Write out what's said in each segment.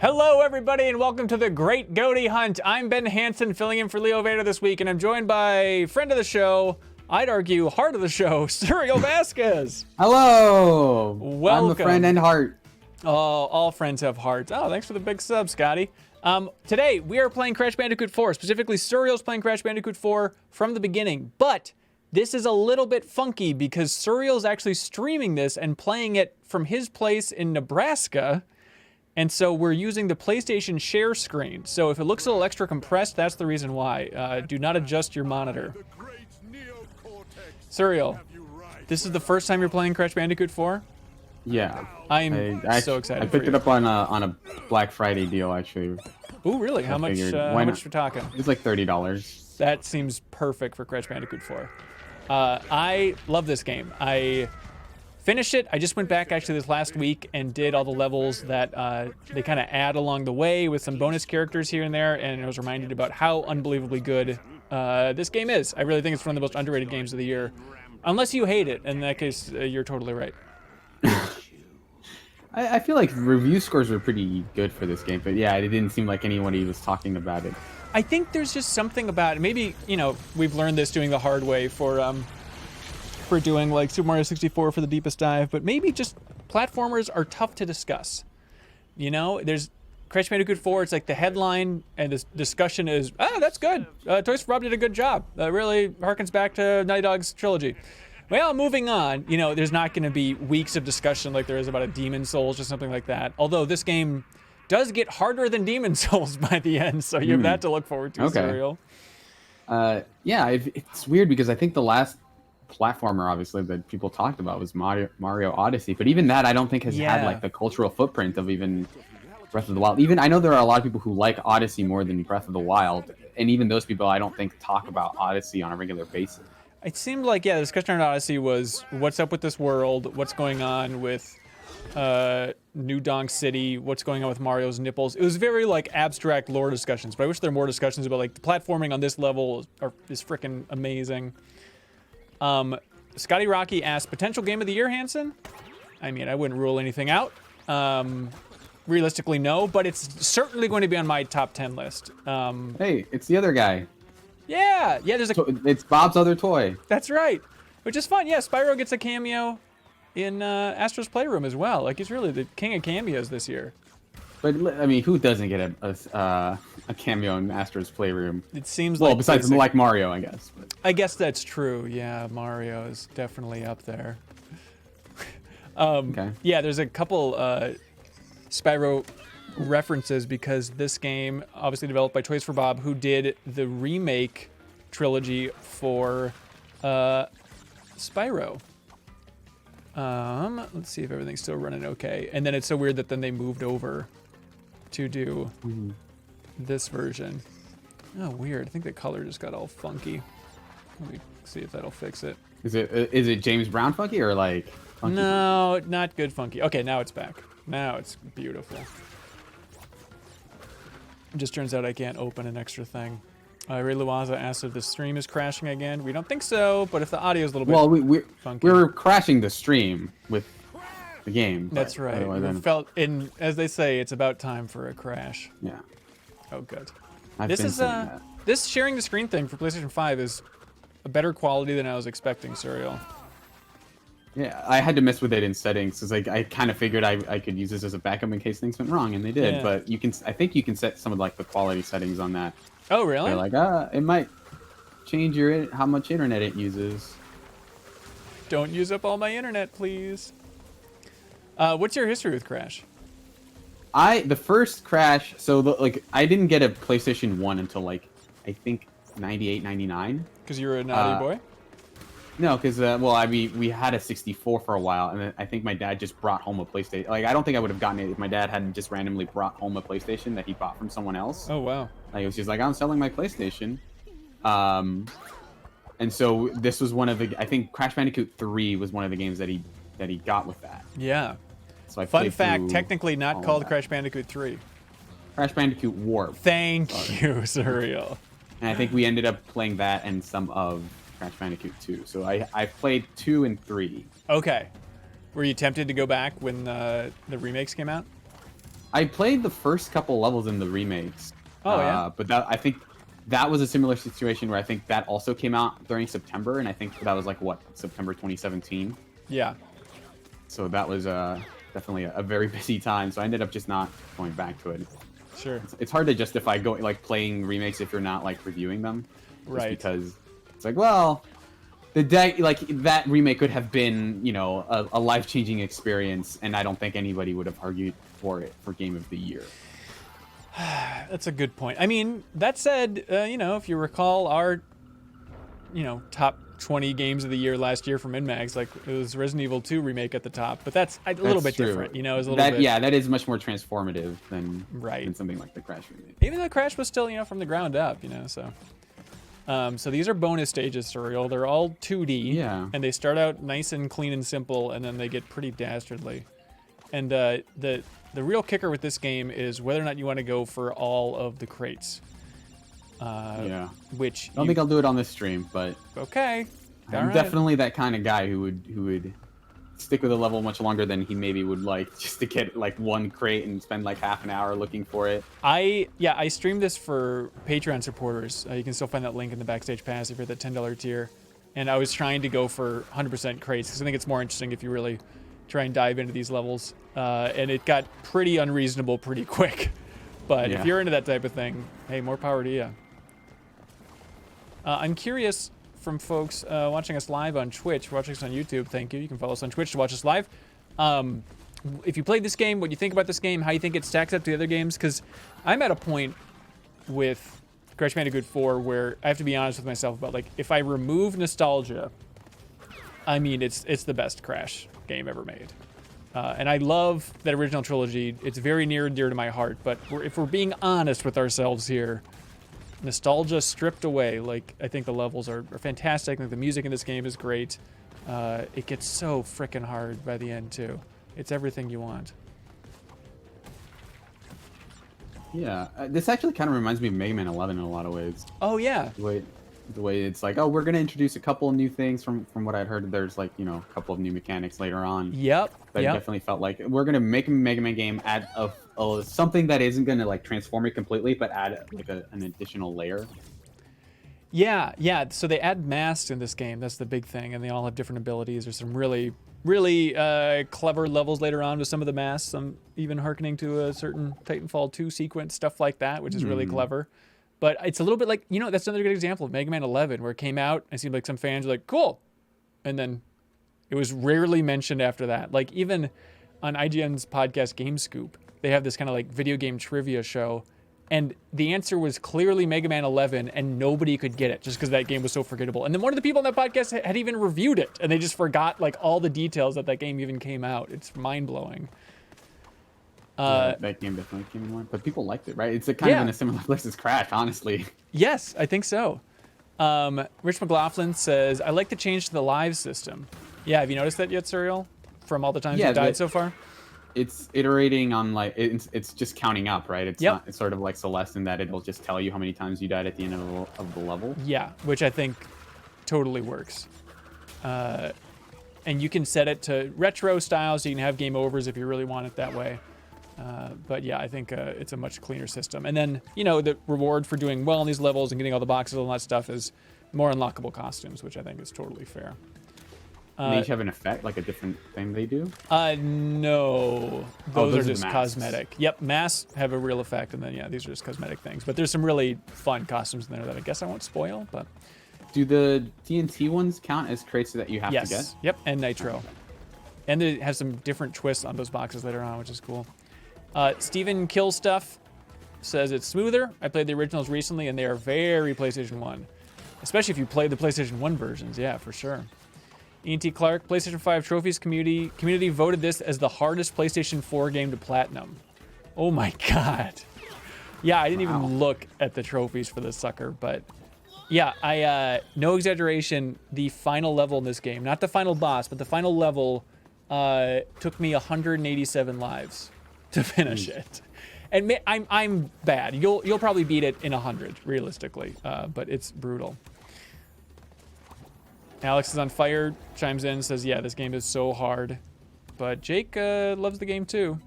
Hello, everybody, and welcome to the Great GOTY Hunt. I'm Ben Hansen, filling in for Leo Vader this week, and I'm joined by friend of the show, I'd argue heart of the show, Suriel Vasquez. Hello. Welcome. I'm the friend and heart. Oh, all friends have hearts. Oh, thanks for the big sub, Scotty. Today, we are playing Crash Bandicoot 4. Specifically, Suriel's playing Crash Bandicoot 4 from the beginning, but this is a little bit funky because Suriel's actually streaming this and playing it from his place in Nebraska. And so we're using the PlayStation share screen. So if it looks a little extra compressed, that's the reason why. Do not adjust your monitor. Suriel, this is the first time you're playing Crash Bandicoot 4? Yeah. I'm so excited. I picked it up on a Black Friday deal, actually. Ooh, really? How much we're talking? It's like $30. That seems perfect for Crash Bandicoot 4. I love this game. I finished it. I just went back actually this last week and did all the levels that they kind of add along the way with some bonus characters here and there, and I was reminded about how unbelievably good this game is. I really think it's one of the most underrated games of the year. Unless you hate it. In that case, you're totally right. I feel like review scores were pretty good for this game, but yeah, it didn't seem like anybody was talking about it. I think there's just something about it. Maybe, you know, we've learned this doing the hard way for doing like Super Mario 64 for the deepest dive, but maybe just platformers are tough to discuss. You know, there's Crash Bandicoot 4, it's like the headline and the discussion is, that's good. Toys for Bob did a good job. Really harkens back to Naughty Dog's trilogy. Well, moving on, you know, there's not going to be weeks of discussion like there is about a Demon Souls or something like that. Although this game does get harder than Demon Souls by the end, so you have that to look forward to, Suriel. Yeah, it's weird because I think the last platformer, obviously, that people talked about was Mario Odyssey, but even that I don't think has had like the cultural footprint of even Breath of the Wild. Even I know there are a lot of people who like Odyssey more than Breath of the Wild, and even those people I don't think talk about Odyssey on a regular basis. It seemed like, yeah, the discussion on Odyssey was what's up with this world, what's going on with New Donk City, what's going on with Mario's nipples. It was very like abstract lore discussions, but I wish there were more discussions about like the platforming on this level is freaking amazing. Scotty Rocky asked, potential game of the year, Hansen? I mean, I wouldn't rule anything out. Realistically, no, but it's certainly going to be on my top 10 list. Hey, it's the other guy. Yeah, there's it's Bob's other toy. That's right, which is fun. Yeah, Spyro gets a cameo in Astro's Playroom as well. Like, he's really the king of cameos this year. But I mean, who doesn't get a cameo in Astro's Playroom? It seems like, well, besides like Mario, I guess. But. I guess that's true. Yeah, Mario is definitely up there. Okay. Yeah, there's a couple Spyro references because this game, obviously developed by Toys for Bob, who did the remake trilogy for Spyro. Let's see if everything's still running okay. And then it's so weird that then they moved over to do this version. Oh, weird. I think the color just got all funky. Let me see if that'll fix it. Is it James Brown funky or like funky? No, not good funky. Okay, now it's back. Now it's beautiful. It just turns out I can't open an extra thing. Ray Luaza asked if the stream is crashing again. We don't think so, but if the audio is a little bit funky. We're crashing the stream with the game. That's right. As they say, it's about time for a crash. Yeah. Oh, good. This sharing the screen thing for PlayStation 5 is a better quality than I was expecting, Suriel. Yeah, I had to mess with it in settings because I kind of figured I could use this as a backup in case things went wrong, and they did. Yeah. But I think you can set some of like the quality settings on that. Oh, really? They're like, it might change how much internet it uses. Don't use up all my internet, please. What's your history with Crash? The first Crash, I didn't get a PlayStation 1 until like I think 98, 99. Because you were a naughty boy? No, because we had a 64 for a while, and then I think my dad just brought home a PlayStation. Like, I don't think I would have gotten it if my dad hadn't just randomly brought home a PlayStation that he bought from someone else. Oh wow! Like, it was just like, I'm selling my PlayStation, and so this was one of the. I think Crash Bandicoot 3 was one of the games that he got with that. Yeah. So Fun fact, technically not called Crash Bandicoot 3. Crash Bandicoot Warp. Thank you, Suriel. And I think we ended up playing that and some of Crash Bandicoot 2. So I played 2 and 3. Okay. Were you tempted to go back when the remakes came out? I played the first couple levels in the remakes. Oh, yeah? But I think that was a similar situation where I think that also came out during September, and I think that was like, what, September 2017? Yeah. So that was definitely a very busy time, so I ended up just not going back to it. Sure. It's hard to justify going like playing remakes if you're not like reviewing them. Right. Because it's like, well, that remake could have been, you know, a life-changing experience, and I don't think anybody would have argued for it for Game of the Year. That's a good point. I mean, that said, you know, if you recall our, you know, top 20 games of the year last year from MinnMax, like it was Resident Evil 2 remake at the top, but that's a little bit different, you know, is a little bit. Yeah, that is much more transformative than something like the Crash remake. Even though Crash was still, you know, from the ground up, you know, so. So these are bonus stages, Suriel. They're all 2D, and they start out nice and clean and simple, and then they get pretty dastardly. And the real kicker with this game is whether or not you want to go for all of the crates. Which I don't think I'll do it on this stream, but okay. I'm definitely that kind of guy who would stick with a level much longer than he maybe would like just to get like one crate and spend like half an hour looking for it. I streamed this for Patreon supporters. You can still find that link in the Backstage Pass if you're at the $10 tier. And I was trying to go for 100% crates because I think it's more interesting if you really try and dive into these levels. And it got pretty unreasonable pretty quick. But if you're into that type of thing, hey, more power to you. I'm curious from folks watching us live on Twitch, watching us on YouTube, thank you. You can follow us on Twitch to watch us live. If you played this game, what you think about this game, how you think it stacks up to the other games, because I'm at a point with Crash Bandicoot 4 where I have to be honest with myself about, like, if I remove nostalgia, I mean, it's the best Crash game ever made. And I love that original trilogy. It's very near and dear to my heart, but if we're being honest with ourselves here, nostalgia stripped away, like, I think the levels are fantastic. I think the music in this game is great. It gets so freaking hard by the end, too. It's everything you want. Yeah, this actually kind of reminds me of Mega Man 11 in a lot of ways. Oh, yeah. The way it's like, oh, we're going to introduce a couple of new things from what I'd heard. There's, like, you know, a couple of new mechanics later on. Yep. That definitely felt like we're going to make a Mega Man game, add something that isn't going to, like, transform it completely, but add, like, an additional layer. Yeah. So they add masks in this game. That's the big thing. And they all have different abilities. There's some really clever levels later on with some of the masks. Some even hearkening to a certain Titanfall 2 sequence, stuff like that, which is really clever. But it's a little bit like, you know, that's another good example of Mega Man 11, where it came out, and it seemed like some fans were like, cool. And then it was rarely mentioned after that. Like, even on IGN's podcast Game Scoop, they have this kind of like video game trivia show, and the answer was clearly Mega Man 11, and nobody could get it just because that game was so forgettable. And then one of the people on that podcast had even reviewed it, and they just forgot like all the details that game even came out. It's mind-blowing. That game definitely came in line, but people liked it, right? It's kind of in a similar place as Crash, honestly. Yes, I think so. Rich McLaughlin says, I like the change to the live system. Yeah, have you noticed that yet, Suriel? From all the times you've died so far? It's iterating on, like, it's just counting up, right? It's not, it's sort of like Celeste in that it'll just tell you how many times you died at the end of the level. Yeah, which I think totally works. And you can set it to retro style, so you can have game overs if you really want it that way. But yeah, I think it's a much cleaner system. And then, you know, the reward for doing well in these levels and getting all the boxes and all that stuff is more unlockable costumes, which I think is totally fair. They each have an effect, like a different thing they do? No. Those are just cosmetic. Yep, masks have a real effect, and then, yeah, these are just cosmetic things. But there's some really fun costumes in there that I guess I won't spoil, but... Do the TNT ones count as crates that you have to get? Yep, and Nitro. And they have some different twists on those boxes later on, which is cool. Steven Killstuff says it's smoother. I played the originals recently, and they are very PlayStation 1. Especially if you played the PlayStation 1 versions. Yeah, for sure. E&T Clark, PlayStation 5 Trophies community voted this as the hardest PlayStation 4 game to platinum. Oh my god. Yeah, I didn't even look at the trophies for this sucker, but... Yeah, no exaggeration, the final level in this game, not the final boss, but the final level took me 187 lives to finish it. And I'm bad. You'll probably beat it in 100, realistically, but it's brutal. Alex is on fire, chimes in, says, yeah, this game is so hard. But Jake loves the game too.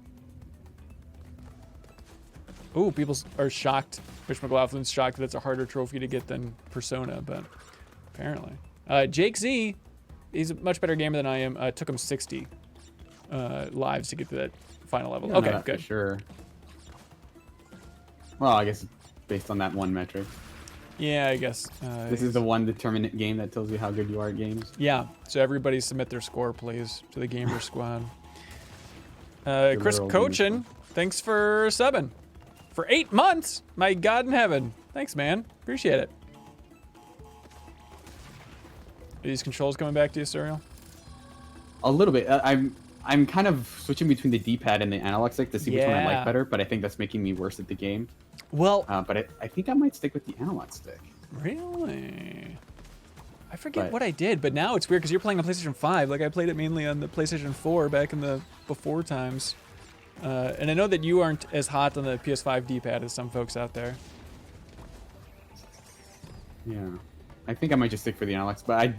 Ooh, people are shocked. Which McLaughlin's shocked that it's a harder trophy to get than Persona, but apparently. Jake Z, he's a much better gamer than I am. Took him 60 lives to get to that final level. Yeah, okay, no, good. For sure. Well, I guess based on that one metric. Yeah, I guess. This is the one determinate game that tells you how good you are at games. Yeah, so everybody submit their score, please, to the Gamer Squad. Chris Cochin, thanks for subbing. For 8 months! My God in heaven. Thanks, man. Appreciate it. Are these controls coming back to you, Suriel? A little bit. I'm kind of switching between the D-pad and the analog stick to see which one I like better, but I think that's making me worse at the game. Well, but I think I might stick with the analog stick. Really? I forget what I did, but now it's weird because you're playing on PlayStation 5. Like, I played it mainly on the PlayStation 4 back in the before times. And I know that you aren't as hot on the PS5 D-pad as some folks out there. Yeah. I think I might just stick for the analogs, but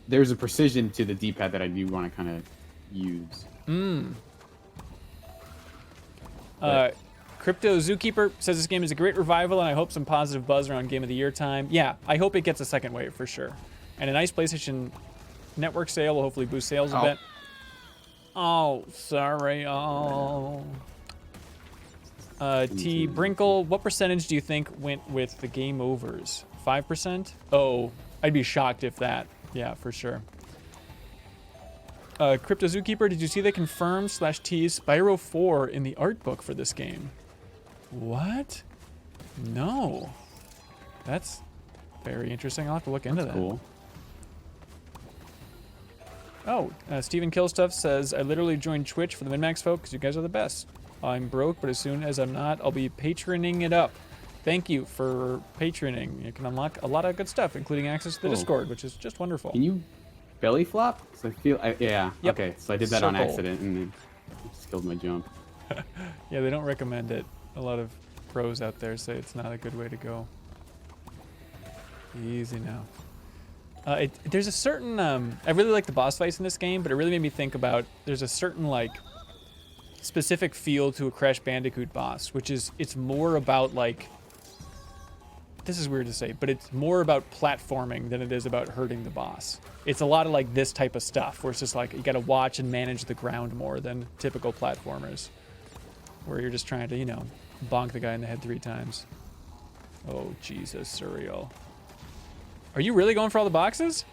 there's a precision to the D-pad that I do want to kind of use. Crypto Zookeeper says this game is a great revival, and I hope some positive buzz around Game of the Year time. Yeah, I hope it gets a second wave for sure. And a nice PlayStation Network sale will hopefully boost sales a bit. Oh, sorry. Oh. T. Brinkle, what percentage do you think went with the game overs? 5%? Oh, I'd be shocked if that. Yeah, for sure. Crypto Zookeeper, did you see they confirmed /tease Spyro 4 in the art book for this game? What? No. That's very interesting. I'll have to look into that. Cool. Oh, Steven Killstuff says, I literally joined Twitch for the MinnMax folk because you guys are the best. I'm broke, but as soon as I'm not, I'll be patroning it up. Thank you for patroning. You can unlock a lot of good stuff, including access to the Discord, which is just wonderful. Can you belly flop? So I feel, yeah. Yep. Okay, so I did that on accident and it just killed my jump. Yeah, they don't recommend it. A lot of pros out there say it's not a good way to go. Easy now. There's a certain, I really like the boss fights in this game, but it really made me think about, there's a certain, like, specific feel to a Crash Bandicoot boss, which is, it's more about, like, this is weird to say, but it's more about platforming than it is about hurting the boss. It's a lot of, like, this type of stuff, where it's just, like, you gotta watch and manage the ground more than typical platformers, where you're just trying to, you know, bonk the guy in the head 3 times. Oh, Jesus, Suriel. Are you really going for all the boxes?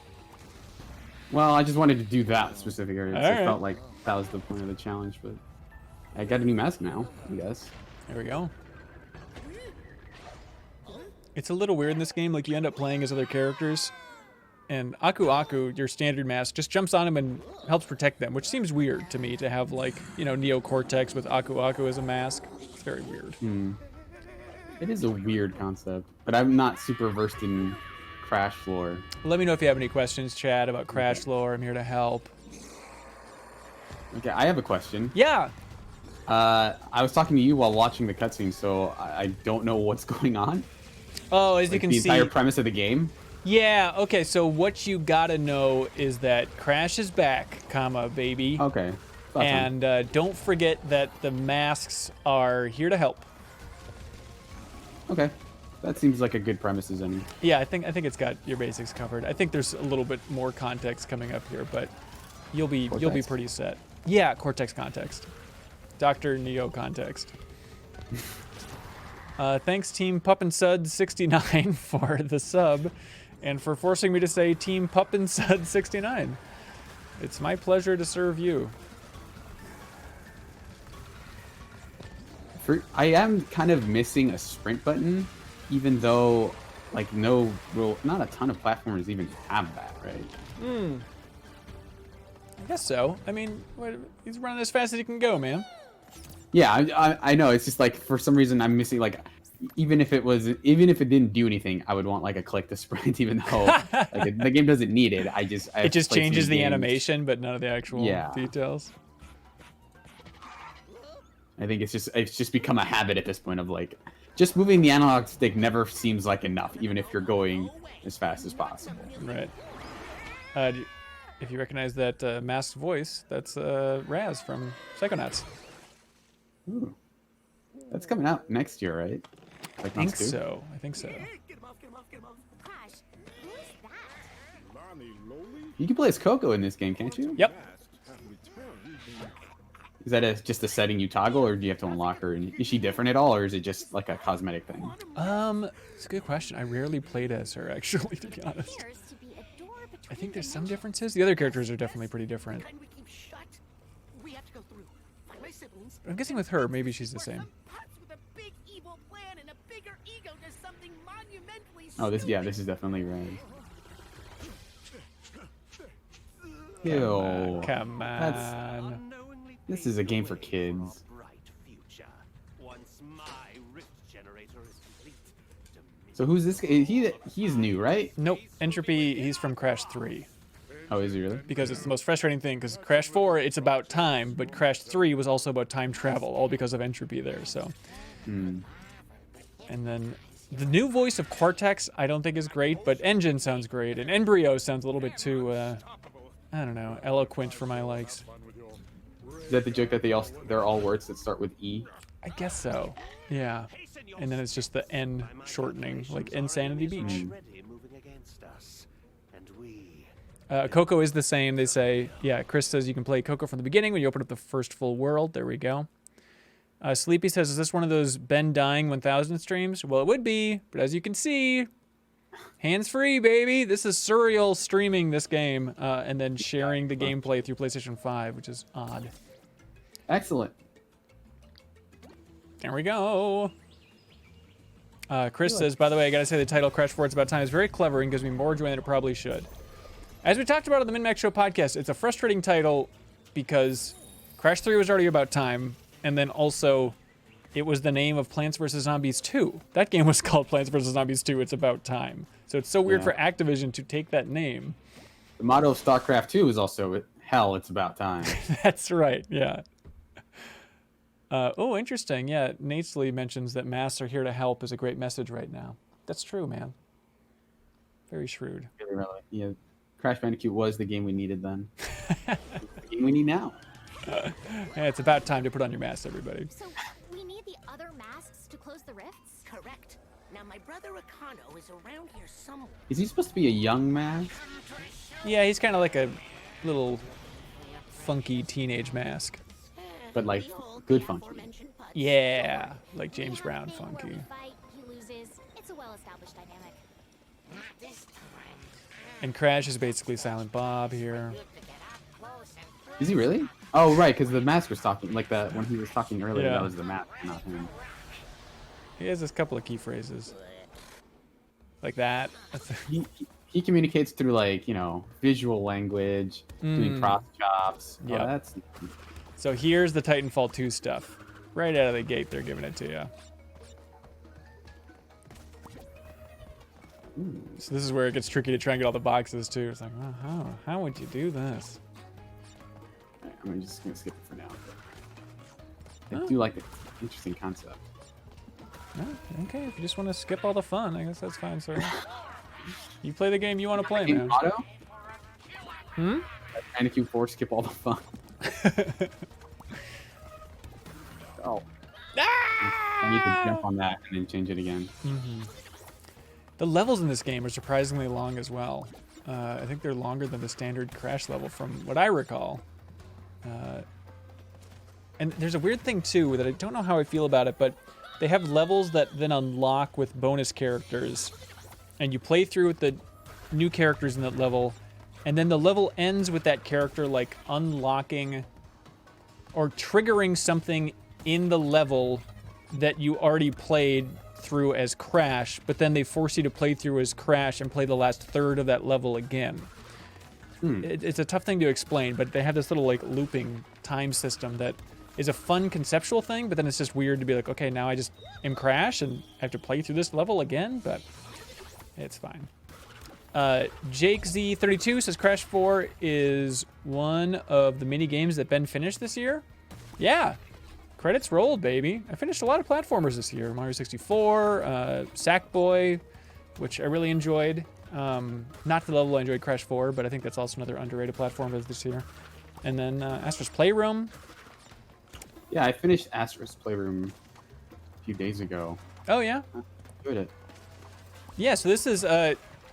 Well, I just wanted to do that specific area. So I felt like that was the point of the challenge, but I got a new mask now, I guess. There we go. It's a little weird in this game, like you end up playing as other characters, and Aku Aku, your standard mask, just jumps on him and helps protect them, which seems weird to me to have, like, you know, Neo Cortex with Aku Aku as a mask. It's very weird. It is a weird concept, but I'm not super versed in Crash lore. Let me know if you have any questions, Chad, about Crash lore. I'm here to help. Okay, I have a question. Yeah. I was talking to you while watching the cutscene, so I don't know what's going on. Oh, as you can see, the entire premise of the game. Yeah. Okay. So what you gotta know is that Crash is back, baby. Okay. And don't forget that the masks are here to help. Okay. That seems like a good premise as any. Yeah, I think it's got your basics covered. I think there's a little bit more context coming up here, but you'll be pretty set. Yeah, Cortex context. Dr. Neo context. Thanks, Team PuppinSud69 for the sub, and for forcing me to say Team PuppinSud69. It's my pleasure to serve you. I am kind of missing a sprint button, even though, like, not a ton of platformers even have that, right? I guess so. I mean, he's running as fast as he can go, man. Yeah, I know. It's just like, for some reason I'm missing, like, even if it didn't do anything, I would want like a click to sprint, even though like the game doesn't need it. It just changes the animation, but none of the actual details. I think it's just become a habit at this point of, like, just moving the analog stick never seems like enough, even if you're going as fast as possible. Right. If you recognize that masked voice, that's Raz from Psychonauts. Ooh. That's coming out next year, right? I think so. I think so. Crash, who's that? You can play as Coco in this game, can't you? Yep. Is that just a setting you toggle, or do you have to unlock her? And is she different at all, or is it just like a cosmetic thing? It's a good question. I rarely played as her, actually, to be honest. I think there's some differences. The other characters are definitely pretty different. I'm guessing with her, maybe she's the same. Oh, this is definitely right. Ew. Come on. This is a game for kids. So who's this guy? He's new, right? Nope. Entropy, he's from Crash 3. Oh, is he really? Because it's the most frustrating thing, because Crash 4, it's about time, but Crash 3 was also about time travel, all because of Entropy there, so. And then the new voice of Cortex, I don't think is great, but Engine sounds great, and Embryo sounds a little bit too, I don't know, eloquent for my likes. Is that the joke that they're all words that start with E? I guess so, yeah. And then it's just the N shortening, like Insanity Beach. Coco is the same, they say. Yeah, Chris says you can play Coco from the beginning when you open up the first full world. There we go. Sleepy says, is this one of those Ben dying 1000 streams? Well, it would be, but as you can see, hands-free, baby. This is Suriel streaming this game and then sharing the gameplay through PlayStation 5, which is odd. Excellent. There we go. Chris says, by the way, I gotta say the title Crash 4 It's About Time is very clever and gives me more joy than it probably should. As we talked about on the MinnMax Show podcast, it's a frustrating title because Crash 3 was already about time, and then also it was the name of Plants vs. Zombies 2. That game was called Plants vs. Zombies 2 It's About Time. So it's so weird for Activision to take that name. The motto of StarCraft 2 is also, hell, it's about time. That's right, yeah. Oh, interesting. Yeah, Natesley mentions that masks are here to help is a great message right now. That's true, man. Very shrewd. Really. Yeah, Crash Bandicoot was the game we needed then. The game we need now. Hey, it's about time to put on your mask, everybody. So we need the other masks to close the rifts? Correct. Now my brother Akano is around here somewhere. Is he supposed to be a young mask? Yeah, he's kind of like a little funky teenage mask. But like good funky. Yeah, like James Brown funky. He loses. It's a well-established dynamic. And Crash is basically Silent Bob here. Is he really? Oh, right, because the mask was talking. Like that when he was talking earlier, that was the mask, not him. He has this couple of key phrases. Like that. He communicates through, like, you know, visual language, doing cross chops. Yeah. Oh, that's... So here's the Titanfall 2 stuff. Right out of the gate, they're giving it to you. So this is where it gets tricky to try and get all the boxes, too. It's like, oh, how would you do this? I'm just going to skip it for now. I do like the interesting concept. Oh, okay, if you just want to skip all the fun, I guess that's fine, sir. You play the game you want to play, In man. auto? Bandicoot 4, skip all the fun. Oh. I need to jump on that and then change it again. The levels in this game are surprisingly long as well. I think they're longer than the standard Crash level from what I recall. And there's a weird thing too that I don't know how I feel about it, but they have levels that then unlock with bonus characters, and you play through with the new characters in that level, and then the level ends with that character like unlocking or triggering something in the level that you already played through as Crash, but then they force you to play through as Crash and play the last third of that level again. It's a tough thing to explain, but they have this little like looping time system that is a fun conceptual thing, but then it's just weird to be like, okay, now I just am Crash and I have to play through this level again, but it's fine. Jake Z32 says Crash 4 is one of the mini games that Ben finished this year. Yeah, credits rolled, baby. I finished a lot of platformers this year. Mario 64, Sackboy, which I really enjoyed. Not to the level I enjoyed Crash 4, but I think that's also another underrated platformer this year. And then Astro's Playroom. Yeah, I finished Astro's Playroom few days ago. Oh yeah. Enjoyed it. Yeah. So this is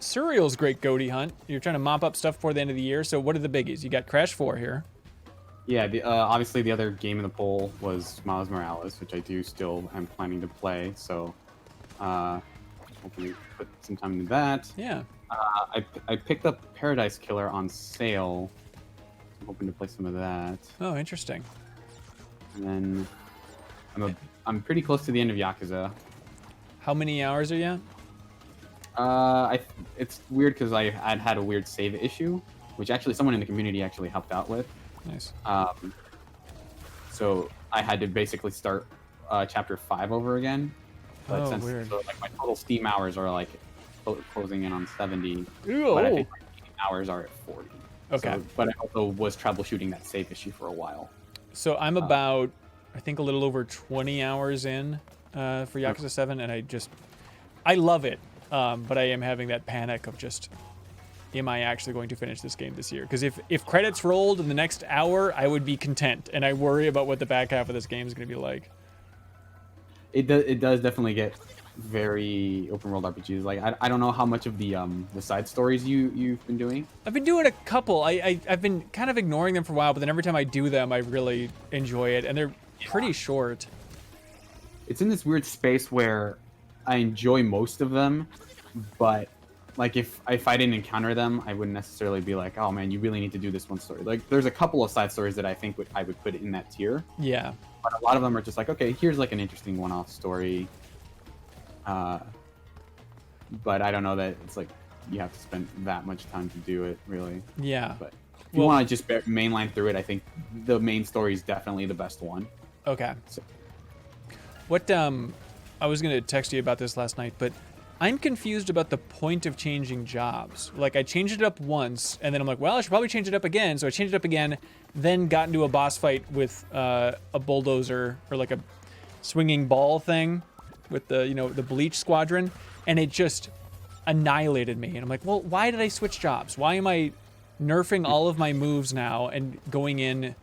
Suriel's great GOTY hunt. You're trying to mop up stuff before the end of the year. So what are the biggies? You got Crash 4 here. Yeah, obviously the other game in the poll was Miles Morales, which I do still am planning to play. So, hopefully put some time into that. Yeah. I picked up Paradise Killer on sale. I'm hoping to play some of that. Oh, interesting. And then I'm pretty close to the end of Yakuza. How many hours are you at? It's weird because I'd had a weird save issue, which actually someone in the community actually helped out with. Nice. So I had to basically start chapter 5 over again. But weird. So like my total Steam hours are like closing in on 70, Ooh. but I think my game hours are at 40. Okay. So, but I also was troubleshooting that save issue for a while. So I'm about, I think, a little over 20 hours in for Yakuza 7, and I love it, but I am having that panic of just, am I actually going to finish this game this year? Because if credits rolled in the next hour, I would be content, and I worry about what the back half of this game is going to be like. It does definitely get very open world RPGs. Like I don't know how much of the side stories you've been doing. I've been doing a couple. I've been kind of ignoring them for a while, but then every time I do them, I really enjoy it, and they're pretty short. It's in this weird space where I enjoy most of them, but like if I didn't encounter them, I wouldn't necessarily be like, oh man, you really need to do this one story. Like there's a couple of side stories that I think I would put in that tier. Yeah. But a lot of them are just like, okay, here's like an interesting one-off story. But I don't know that it's like you have to spend that much time to do it, really. Yeah. But if you want to just mainline through it, I think the main story is definitely the best one. Okay. So. What I was gonna text you about this last night, but I'm confused about the point of changing jobs. Like I changed it up once, and then I'm like, well, I should probably change it up again. So I changed it up again, then got into a boss fight with a bulldozer or like a swinging ball thing with the Bleach Squadron, and it just annihilated me. And I'm like, well, why did I switch jobs? Why am I nerfing all of my moves now and going in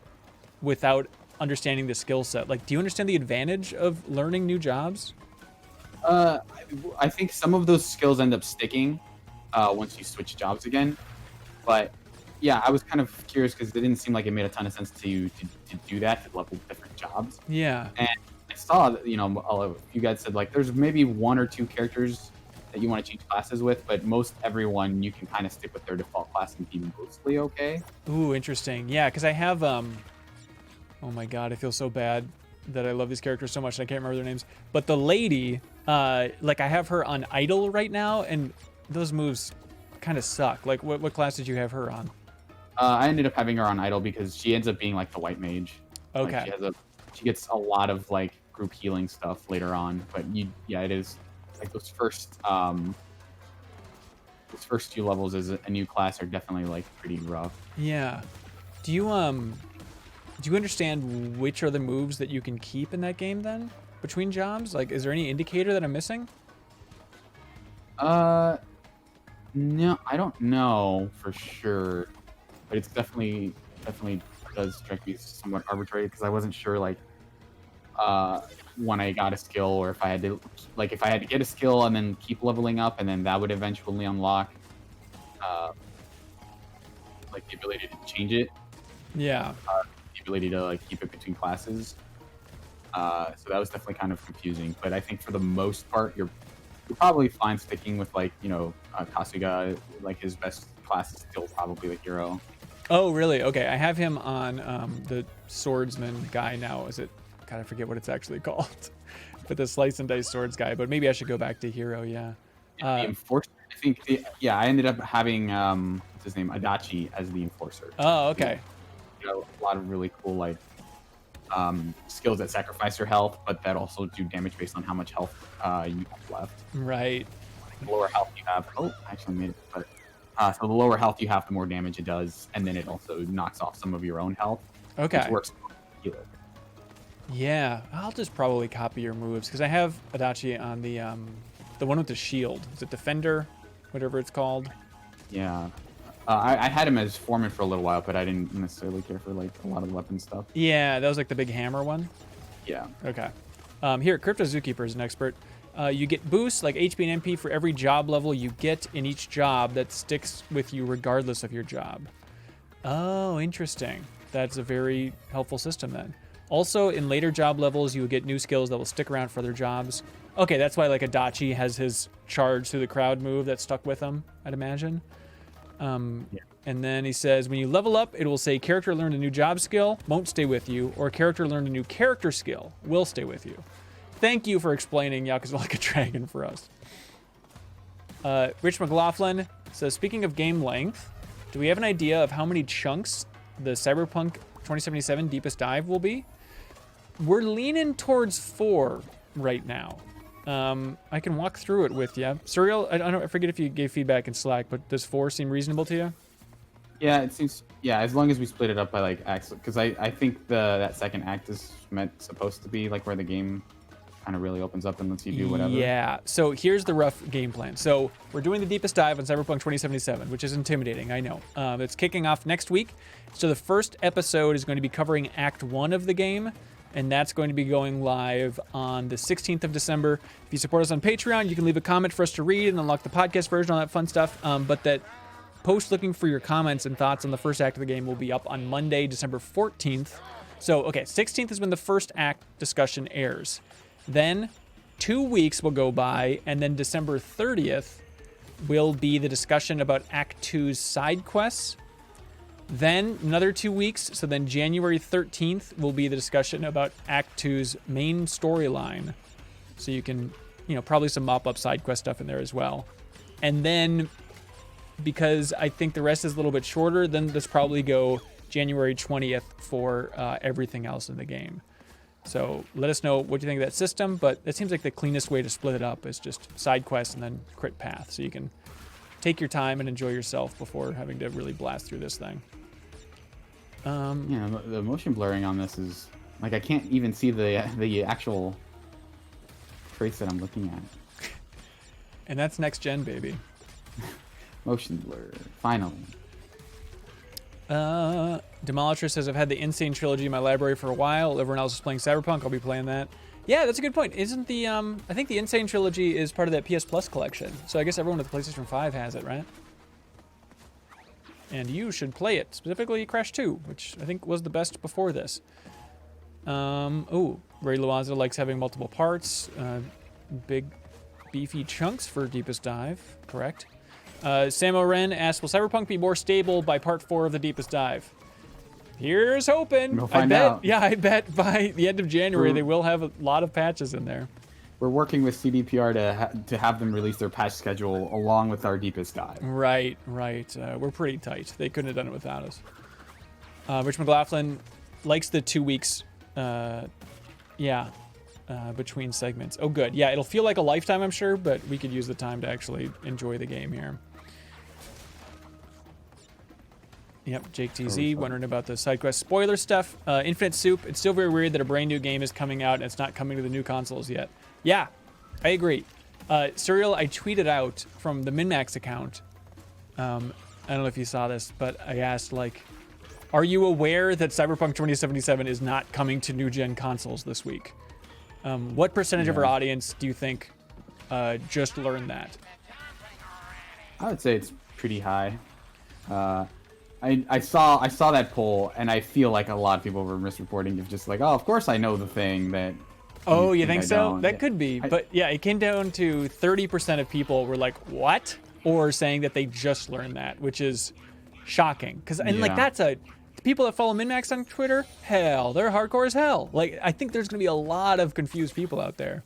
without understanding the skill set? Like, do you understand the advantage of learning new jobs? I think some of those skills end up sticking once you switch jobs again. But yeah, I was kind of curious because it didn't seem like it made a ton of sense to do that, to level different jobs. Yeah. And I saw that, you guys said like there's maybe one or two characters that you want to change classes with, but most everyone you can kind of stick with their default class and be mostly okay. Ooh, interesting. Yeah, because I have oh my god, I feel so bad that I love these characters so much and I can't remember their names. But the lady, like I have her on idle right now, and those moves kind of suck. Like what class did you have her on? I ended up having her on idle because she ends up being like the white mage. Okay. Like she gets a lot of like group healing stuff later on, but it is like those first few levels as a new class are definitely like pretty rough. Yeah. Do you understand which are the moves that you can keep in that game then between jobs? Like, is there any indicator that I'm missing? No, I don't know for sure, but it's definitely does strike me as somewhat arbitrary because I wasn't sure like when I got a skill or if I had to get a skill and then keep leveling up and then that would eventually unlock like the ability to change it. Yeah. The ability to like keep it between classes. So that was definitely kind of confusing, but I think for the most part you're probably fine sticking with like Kasuga. Like his best class is still probably like Yarrow. Oh really? Okay, I have him on the swordsman guy now. Is it? God, I forget what it's actually called. But the slice and dice swords guy. But maybe I should go back to hero. Yeah. The enforcer. I think. I ended up having what's his name, Adachi, as the enforcer. Oh, okay. A lot of really cool like skills that sacrifice your health, but that also do damage based on how much health you have left. Right. The lower health you have. Oh, I actually made it. But so the lower health you have, the more damage it does, and then it also knocks off some of your own health. Okay. Which works. Healer. Yeah, I'll just probably copy your moves because I have Adachi on the one with the shield. Is it Defender, whatever it's called? Yeah. I had him as Foreman for a little while, but I didn't necessarily care for like a lot of weapon stuff. Yeah, that was like the big hammer one. Yeah. Okay. Here, Crypto Zookeeper is an expert. You get boosts like HP and MP for every job level you get in each job that sticks with you regardless of your job. Oh, interesting. That's a very helpful system then. Also, in later job levels, you will get new skills that will stick around for other jobs. Okay, that's why like Adachi has his charge through the crowd move that stuck with him, I'd imagine. And then he says, when you level up, it will say character learned a new job skill, won't stay with you, or character learned a new character skill, will stay with you. Thank you for explaining Yakuza Like a Dragon for us. Rich McLaughlin says, speaking of game length, do we have an idea of how many chunks the Cyberpunk 2077 Deepest Dive will be? We're leaning towards 4 right now. I can walk through it with you. Suriel, I forget if you gave feedback in Slack, but does 4 seem reasonable to you? Yeah, it seems. Yeah, as long as we split it up by like acts, because I think that second act is supposed to be like where the game kind of really opens up and lets you do whatever. Yeah. So here's the rough game plan. So we're doing the deepest dive on Cyberpunk 2077, which is intimidating. I know. It's kicking off next week. So the first episode is going to be covering Act 1 of the game. And that's going to be going live on the 16th of December. If you support us on Patreon, you can leave a comment for us to read and unlock the podcast version, all that fun stuff. But that post looking for your comments and thoughts on the first act of the game will be up on Monday, December 14th. So, okay, 16th is when the first act discussion airs. Then 2 weeks will go by, and then December 30th will be the discussion about Act 2's side quests. Then another 2 weeks, so then January 13th will be the discussion about Act 2's main storyline. So you can, probably some mop-up side quest stuff in there as well. And then, because I think the rest is a little bit shorter, then let's probably go January 20th for everything else in the game. So let us know what you think of that system, but it seems like the cleanest way to split it up is just side quests and then crit path, so you can take your time and enjoy yourself before having to really blast through this thing. Yeah, the motion blurring on this is like I can't even see the actual trace that I'm looking at. And that's next gen, baby. Motion blur, finally. Demolisher says, I've had the Insane Trilogy in my library for a while. Everyone else is playing Cyberpunk. I'll be playing that. Yeah, that's a good point. Isn't the, I think the Insane Trilogy is part of that PS Plus collection. So I guess everyone with the PlayStation 5 has it, right? And you should play it. Specifically Crash 2, which I think was the best before this. Ray Loaza likes having multiple parts. Big, beefy chunks for Deepest Dive. Correct. Samo Ren asks, will Cyberpunk be more stable by part 4 of the Deepest Dive? Here's hoping. We'll find out. Yeah, I bet by the end of January they will have a lot of patches in there. We're working with CDPR to have them release their patch schedule along with our Deepest Dive. Right. We're pretty tight. They couldn't have done it without us. Rich McLaughlin likes the 2 weeks, between segments. Oh, good. Yeah, it'll feel like a lifetime, I'm sure, but we could use the time to actually enjoy the game here. Yep, Jake TZ wondering about the side quest spoiler stuff. Infinite Soup, it's still very weird that a brand new game is coming out and it's not coming to the new consoles yet. Yeah, I agree. Suriel, I tweeted out from the MinnMax account. I don't know if you saw this, but I asked, are you aware that Cyberpunk 2077 is not coming to new-gen consoles this week? What percentage of our audience do you think just learned that? I would say it's pretty high. I saw that poll, and I feel like a lot of people were misreporting of just like, oh, of course I know the thing that. Oh, you think so? That could be. But yeah, it came down to 30% of people were like, what? Or saying that they just learned that, which is shocking. That's the people that follow MinnMax on Twitter, hell, they're hardcore as hell. I think there's going to be a lot of confused people out there.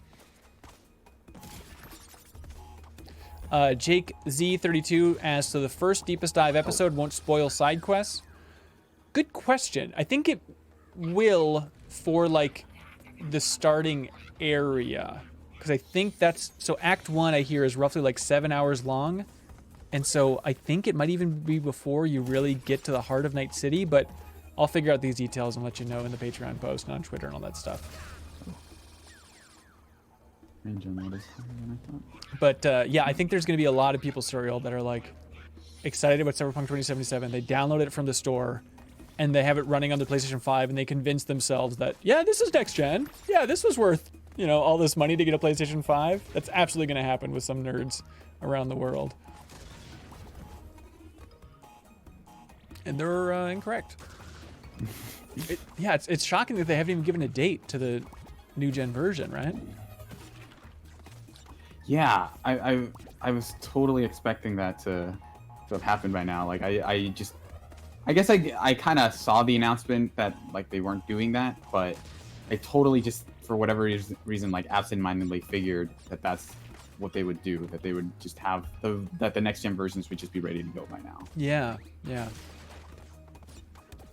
Jake Z32 asks, so the first Deepest Dive episode won't spoil side quests? Good question. I think it will for, the starting area. Because I think so Act 1, I hear, is roughly 7 hours long. And so I think it might even be before you really get to the heart of Night City, but I'll figure out these details and let you know in the Patreon post and on Twitter and all that stuff. But I think there's going to be a lot of people, Suriel, that are excited about Cyberpunk 2077. They download it from the store and they have it running on the PlayStation 5 and they convince themselves that, yeah, this is next gen. Yeah, this was worth you know, all this money to get a PlayStation 5. That's absolutely going to happen with some nerds around the world. And they're incorrect. It's shocking that they haven't even given a date to the new gen version, right? Yeah, I was totally expecting that to have happened by now. Like I guess I kind of saw the announcement that like they weren't doing that, but I totally just for whatever reason like absentmindedly figured that that's what they would do, that they would just have that the next gen versions would just be ready to go by now. Yeah.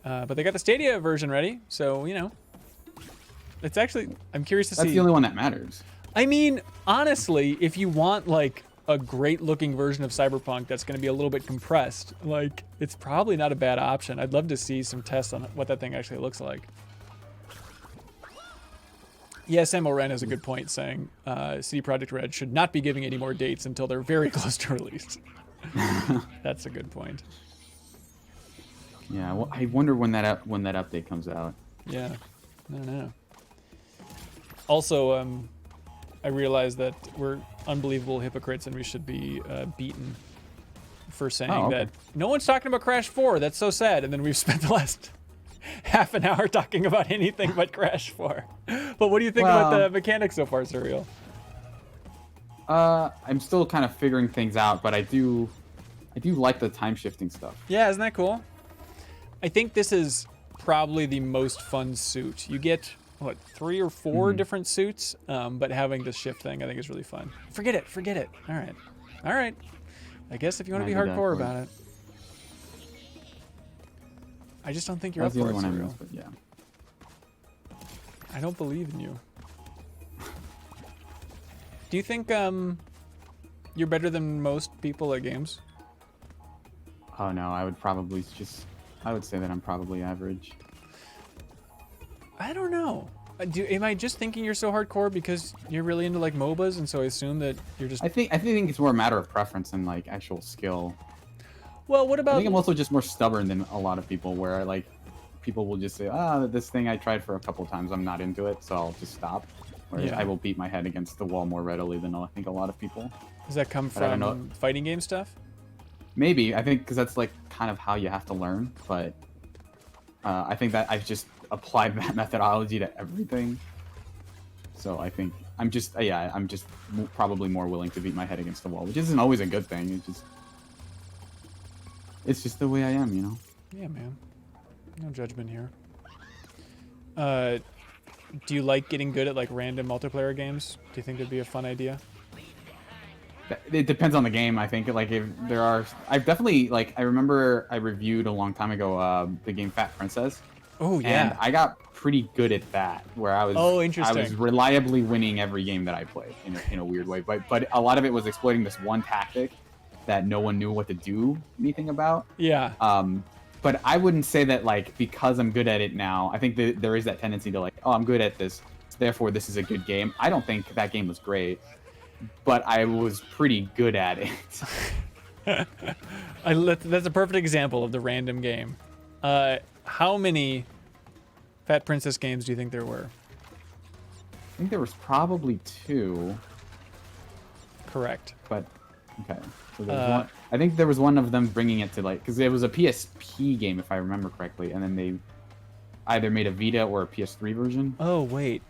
But they got the Stadia version ready, so you know, it's actually I'm curious to see. That's the only one that matters. I mean, honestly, if you want like a great looking version of Cyberpunk that's going to be a little bit compressed, like it's probably not a bad option. I'd love to see some tests on what that thing actually looks like. Yeah, Sam Oren has a good point saying CD Projekt Red should not be giving any more dates until they're very close to release. That's a good point. Yeah, well, I wonder when that update comes out. Yeah, I don't know. Also, I realize that we're unbelievable hypocrites and we should be beaten for saying that no one's talking about Crash 4. That's so sad. And then we've spent the last half an hour talking about anything but Crash 4. But what do you think about the mechanics so far, Suriel? I'm still kind of figuring things out, but I do like the time shifting stuff. Yeah, isn't that cool? I think this is probably the most fun suit. You get, what, 3 or 4 different suits, but having this shift thing I think is really fun. Forget it. All right. I guess if you want to be hardcore about it. I just don't think you're up for it, Suriel. Yeah. I don't believe in you. Do you think you're better than most people at games? Oh no, I would say that I'm probably average. I don't know. Am I just thinking you're so hardcore because you're really into like MOBAs, and so I assume that you're just... I think it's more a matter of preference than like actual skill. Well, what about... I think I'm also just more stubborn than a lot of people, where like people will just say, this thing I tried for a couple times, I'm not into it, so I'll just stop. Whereas I will beat my head against the wall more readily than I think a lot of people. Does that come from fighting game stuff? Maybe. I think because that's like kind of how you have to learn, but I think that I've just applied that methodology to everything. So I think I'm just probably more willing to beat my head against the wall, which isn't always a good thing. It's just the way I am, you know? Yeah, man. No judgment here. Do you like getting good at like random multiplayer games? Do you think that'd be a fun idea? It depends on the game, I think. Like if there are, I've definitely like I remember I reviewed a long time ago the game Fat Princess. Oh yeah. And I got pretty good at that, where I was interesting. I was reliably winning every game that I played in a weird way. But a lot of it was exploiting this one tactic that no one knew what to do anything about. Yeah. But I wouldn't say that like because I'm good at it now. I think that there is that tendency to like, oh, I'm good at this, therefore this is a good game. I don't think that game was great, but I was pretty good at it. That's a perfect example of the random game. How many Fat Princess games do you think there were? I think there was probably 2. Correct. But okay. So there's one. I think there was one of them bringing it to like, because it was a PSP game if I remember correctly, and then they either made a Vita or a PS3 version. Oh wait,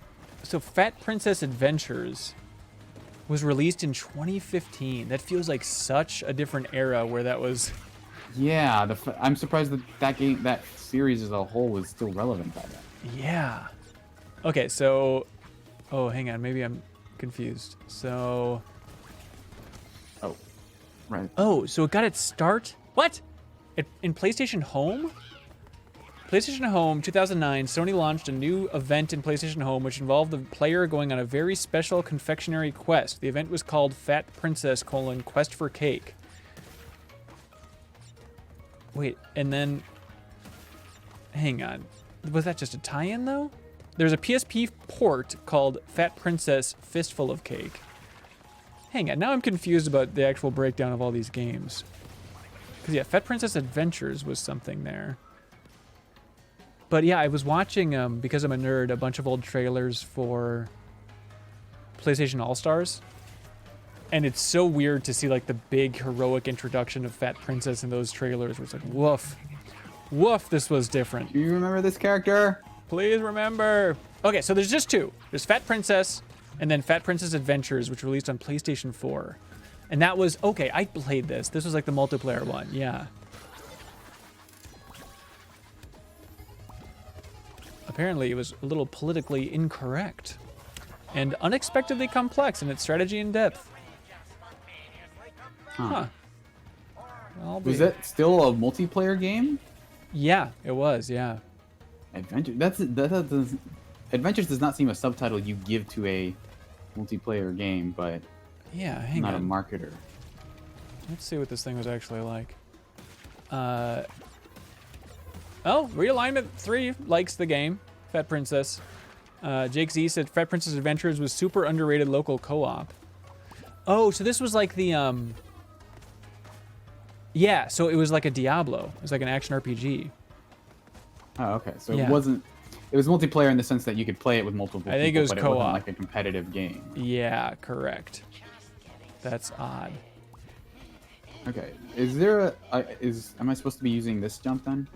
so Fat Princess Adventures was released in 2015. That feels like such a different era where that was. Yeah, I'm surprised that series as a whole was still relevant by then. Yeah. Okay, so, hang on, maybe I'm confused. So. Oh, right. Oh, so it got its start. What? In PlayStation Home? PlayStation Home 2009, Sony launched a new event in PlayStation Home which involved the player going on a very special confectionery quest. The event was called Fat Princess: Quest for Cake. Wait, and then... Hang on. Was that just a tie-in, though? There's a PSP port called Fat Princess: Fistful of Cake. Hang on, now I'm confused about the actual breakdown of all these games. Because, yeah, Fat Princess Adventures was something there. But, yeah, I was watching, because I'm a nerd, a bunch of old trailers for PlayStation All-Stars. And it's so weird to see like the big heroic introduction of Fat Princess in those trailers where it's like, woof. Woof, this was different. Do you remember this character? Please remember. Okay, so there's just two. There's Fat Princess and then Fat Princess Adventures, which released on PlayStation 4. And that was, okay, I played this. This was like the multiplayer one, yeah. Apparently it was a little politically incorrect and unexpectedly complex in its strategy and depth. Huh. Was that still a multiplayer game? Yeah, it was, yeah. Adventure. Adventures does not seem a subtitle you give to a multiplayer game, but yeah, hang not on. a marketer. Let's see what this thing was actually like. Oh, Realignment 3 likes the game. Fat Princess. Jake Z said Fat Princess Adventures was super underrated local co-op. Oh, so this was like the yeah, so it was like a Diablo. It was like an action RPG. Oh, okay. So Yeah. it wasn't. It was multiplayer in the sense that you could play it with multiple people. I think it was but co-op. It wasn't like a competitive game. Yeah, correct. That's odd. Okay. Is there am I supposed to be using this jump then?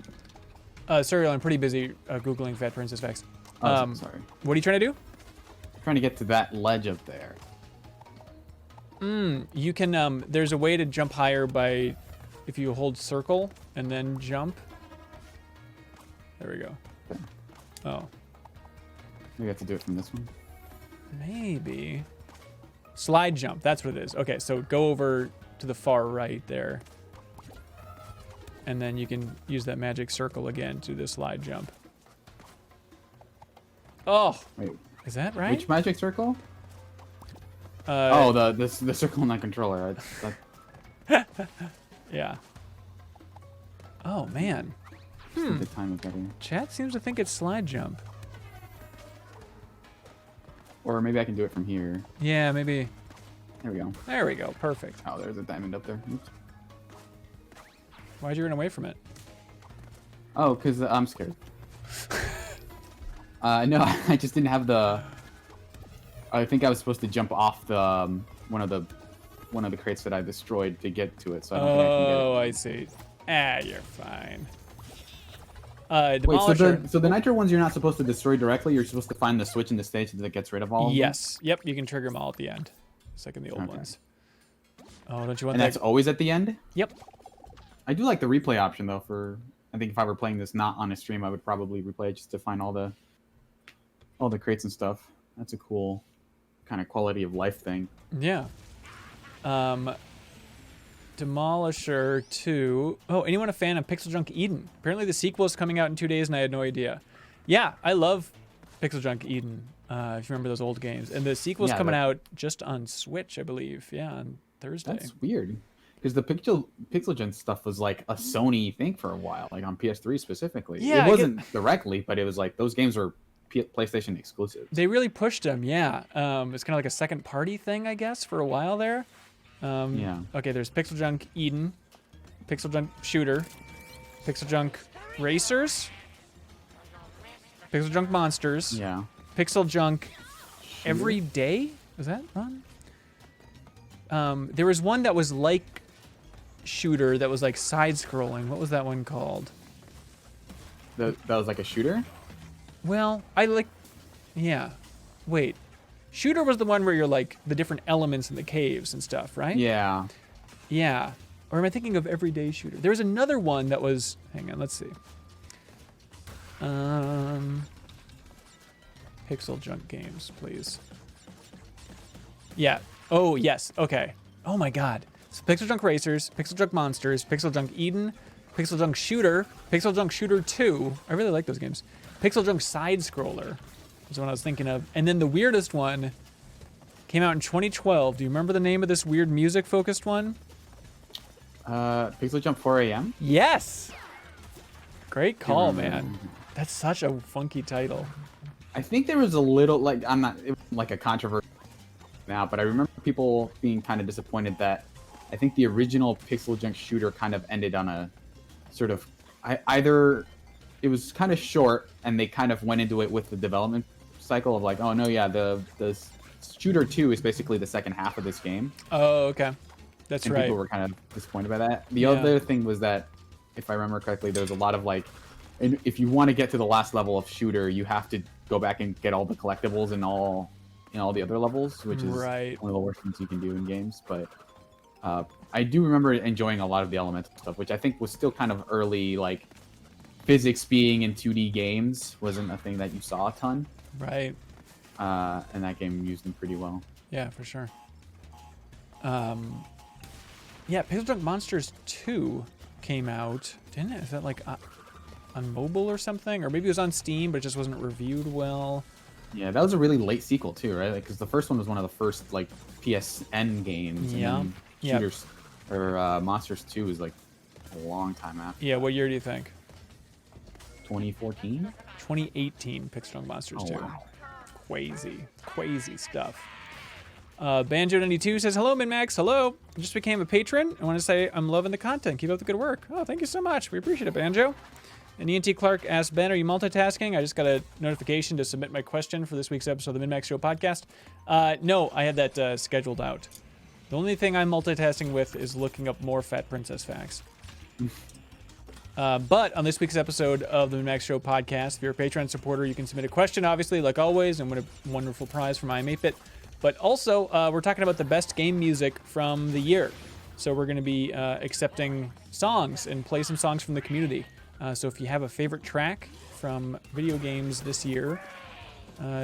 Suriel, I'm pretty busy Googling Fat Princess facts. Oh, sorry. What are you trying to do? Trying to get to that ledge up there. You can, there's a way to jump higher by, if you hold circle and then jump. There we go. Okay. Oh. We have to do it from this one. Maybe. Slide jump, that's what it is. Okay, so go over to the far right there. And then you can use that magic circle again to the slide jump. Oh, Wait. is that right? Which magic circle? The circle in that controller. Yeah. Oh, man. The time of getting. Chat seems to think it's slide jump. Or maybe I can do it from here. Yeah, maybe. There we go. There we go. Perfect. Oh, there's a diamond up there. Oops. Why'd you run away from it? Oh, because I'm scared. No, I just didn't have the. I think I was supposed to jump off the one of the crates that I destroyed to get to it, so I don't think I can get it. Oh, I see. Ah, you're fine. Wait, Demolisher. so the nitro ones you're not supposed to destroy directly. You're supposed to find the switch in the stage that gets rid of all of them? Yes. Yep, you can trigger them all at the end. It's like in the old ones. Oh, don't you want And that? that's always at the end? Yep. I do like the replay option, though, for... I think if I were playing this not on a stream, I would probably replay it just to find all the crates and stuff. That's a cool kind of quality of life thing. Yeah. Demolisher 2. Oh, anyone a fan of Pixel Junk Eden? Apparently the sequel is coming out in 2 days, and I had no idea. Yeah, I love Pixel Junk Eden, if you remember those old games. And the sequel's coming out just on Switch, I believe. Yeah, on Thursday. That's weird. Because the Pixel Junk stuff was like a Sony thing for a while, like on PS3 specifically. Yeah, it wasn't directly, but it was like those games were PlayStation exclusives. They really pushed them, yeah. It's kind of like a second party thing, I guess, for a while there. Yeah. Okay, there's Pixel Junk Eden, Pixel Junk Shooter, Pixel Junk Racers, Pixel Junk Monsters, Yeah. Pixel Junk Everyday? Was that one? There was one that was like Shooter that was like side-scrolling. What was that one called? That was like a shooter? Well, yeah. Wait. Shooter was the one where you're like the different elements in the caves and stuff, right? Yeah. Yeah. Or am I thinking of Everyday Shooter? There was another one that was, hang on, let's see. Pixel Junk games, please. Yeah. Oh, yes. Okay. Oh my God. So Pixel Junk Racers, Pixel Junk Monsters, Pixel Junk Eden, Pixel Junk Shooter, Pixel Junk Shooter 2. I really like those games. Pixel Junk Side Scroller is what I was thinking of. And then the weirdest one came out in 2012. Do you remember the name of this weird music-focused one? Pixel Jump 4 AM? Yes! Great call, man. That's such a funky title. I think there was a little, like, it wasn't like a controversy now, but I remember people being kind of disappointed that I think the original Pixel Junk Shooter kind of ended on a sort of, either it was kind of short and they kind of went into it with the development cycle of like, oh no, yeah, the Shooter 2 is basically the second half of this game. Oh, okay. That's And right. people were kind of disappointed by that. The other thing was that, if I remember correctly, there was a lot of like, and if you want to get to the last level of Shooter, you have to go back and get all the collectibles in all the other levels, which is one of the worst things you can do in games. But I do remember enjoying a lot of the elemental stuff, which I think was still kind of early, like physics being in 2D games wasn't a thing that you saw a ton. Right. And that game used them pretty well. Yeah, for sure. Yeah, Pixel Junk Monsters 2 came out, didn't it? Is that like on mobile or something? Or maybe it was on Steam, but it just wasn't reviewed well. Yeah, that was a really late sequel too, right? Because the first one was one of the first like PSN games. Yeah. And then Shooters or Monsters 2 was like a long time after. Yeah, what year do you think? 2014? 2018, Pixel Junk Monsters 2. Wow. Crazy stuff. Banjo92 says, hello, MinnMax. Hello. I just became a patron. I want to say I'm loving the content. Keep up the good work. Oh, thank you so much. We appreciate it, Banjo. And ENT Clark asked, Ben, are you multitasking? I just got a notification to submit my question for this week's episode of the MinnMax Show podcast. No, I had that scheduled out. The only thing I'm multitasking with is looking up more Fat Princess facts. But on this week's episode of the MinnMax Show podcast, if you're a Patreon supporter, you can submit a question, obviously, like always, and win a wonderful prize from I'm8bit. But also, we're talking about the best game music from the year. So we're going to be accepting songs and play some songs from the community. So if you have a favorite track from video games this year,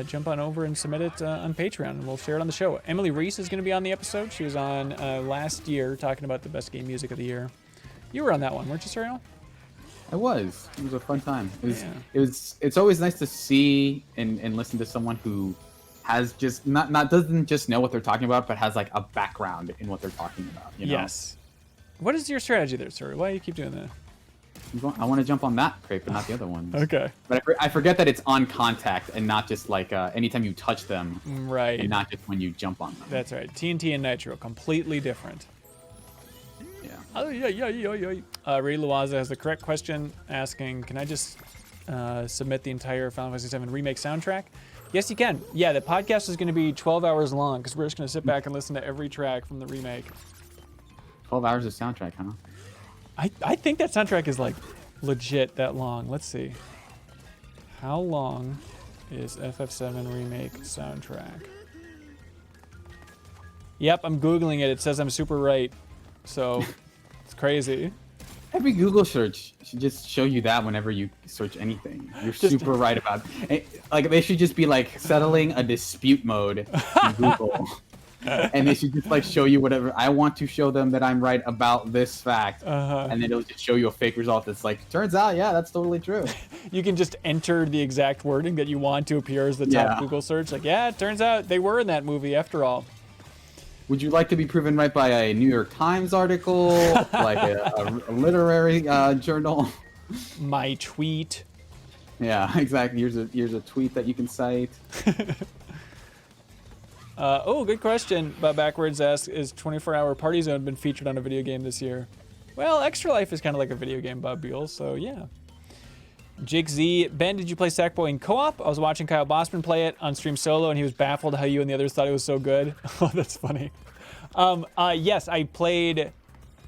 jump on over and submit it on Patreon, and we'll share it on the show. Emily Reese is going to be on the episode. She was on last year talking about the best game music of the year. You were on that one, weren't you, Suriel? I was. It was a fun time. It's always nice to see and listen to someone who has just doesn't just know what they're talking about, but has like a background in what they're talking about. You know? Yes. What is your strategy there, sir? Why do you keep doing that? I want to jump on that crate, but not the other ones. Okay. But I forget that it's on contact and not just like anytime you touch them. Right. And not just when you jump on them. That's right. TNT and Nitro, completely different. Yeah. Oh, yeah. Ray Luaza has the correct question asking, can I just submit the entire Final Fantasy VII Remake soundtrack? Yes, you can. Yeah, the podcast is going to be 12 hours long because we're just going to sit back and listen to every track from the remake. 12 hours of soundtrack, huh? I think that soundtrack is like legit that long. Let's see. How long is FF7 Remake soundtrack? Yep, I'm Googling it. It says I'm super right. So it's crazy. Every Google search should just show you that whenever you search anything. You're super right about it. Like, they should just be like settling a dispute mode in Google. And they should just like show you whatever. I want to show them that I'm right about this fact. And then it'll just show you a fake result that's like, turns out, yeah, that's totally true. You can just enter the exact wording that you want to appear as the top Google search. Like, yeah, it turns out they were in that movie after all. Would you like to be proven right by a New York Times article, like a literary journal? My tweet. Yeah, exactly. Here's a tweet that you can cite. Good question. Bob Backwards asks, is 24-Hour Party Zone been featured on a video game this year? Well, Extra Life is kind of like a video game, Bob Buell, so yeah. Jake Z, Ben, did you play Sackboy in co-op? I was watching Kyle Bossman play it on stream solo, and he was baffled how you and the others thought it was so good. Oh, that's funny. Yes, I played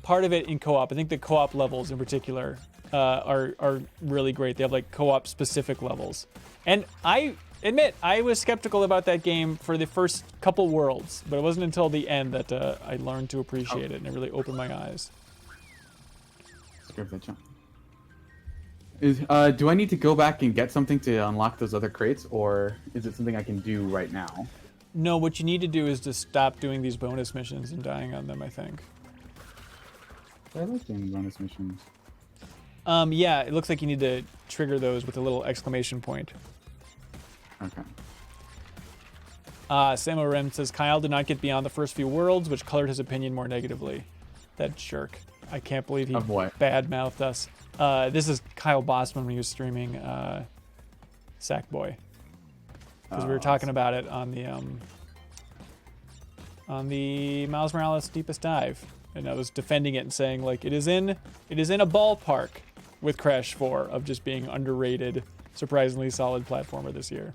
part of it in co-op. I think the co-op levels in particular are really great. They have like co-op specific levels. And I admit, I was skeptical about that game for the first couple worlds, but it wasn't until the end that I learned to appreciate it, and it really opened my eyes. Do I need to go back and get something to unlock those other crates, or is it something I can do right now? No, what you need to do is to stop doing these bonus missions and dying on them, I think. I like doing bonus missions. Yeah, it looks like you need to trigger those with a little exclamation point. Okay. Samuel Rem says, Kyle did not get beyond the first few worlds, which colored his opinion more negatively. That jerk. I can't believe he bad-mouthed us. This is Kyle Bossman when he was streaming Sackboy. Because we were talking about it on the Miles Morales Deepest Dive. And I was defending it and saying, like, it is in a ballpark with Crash 4 of just being underrated, surprisingly solid platformer this year.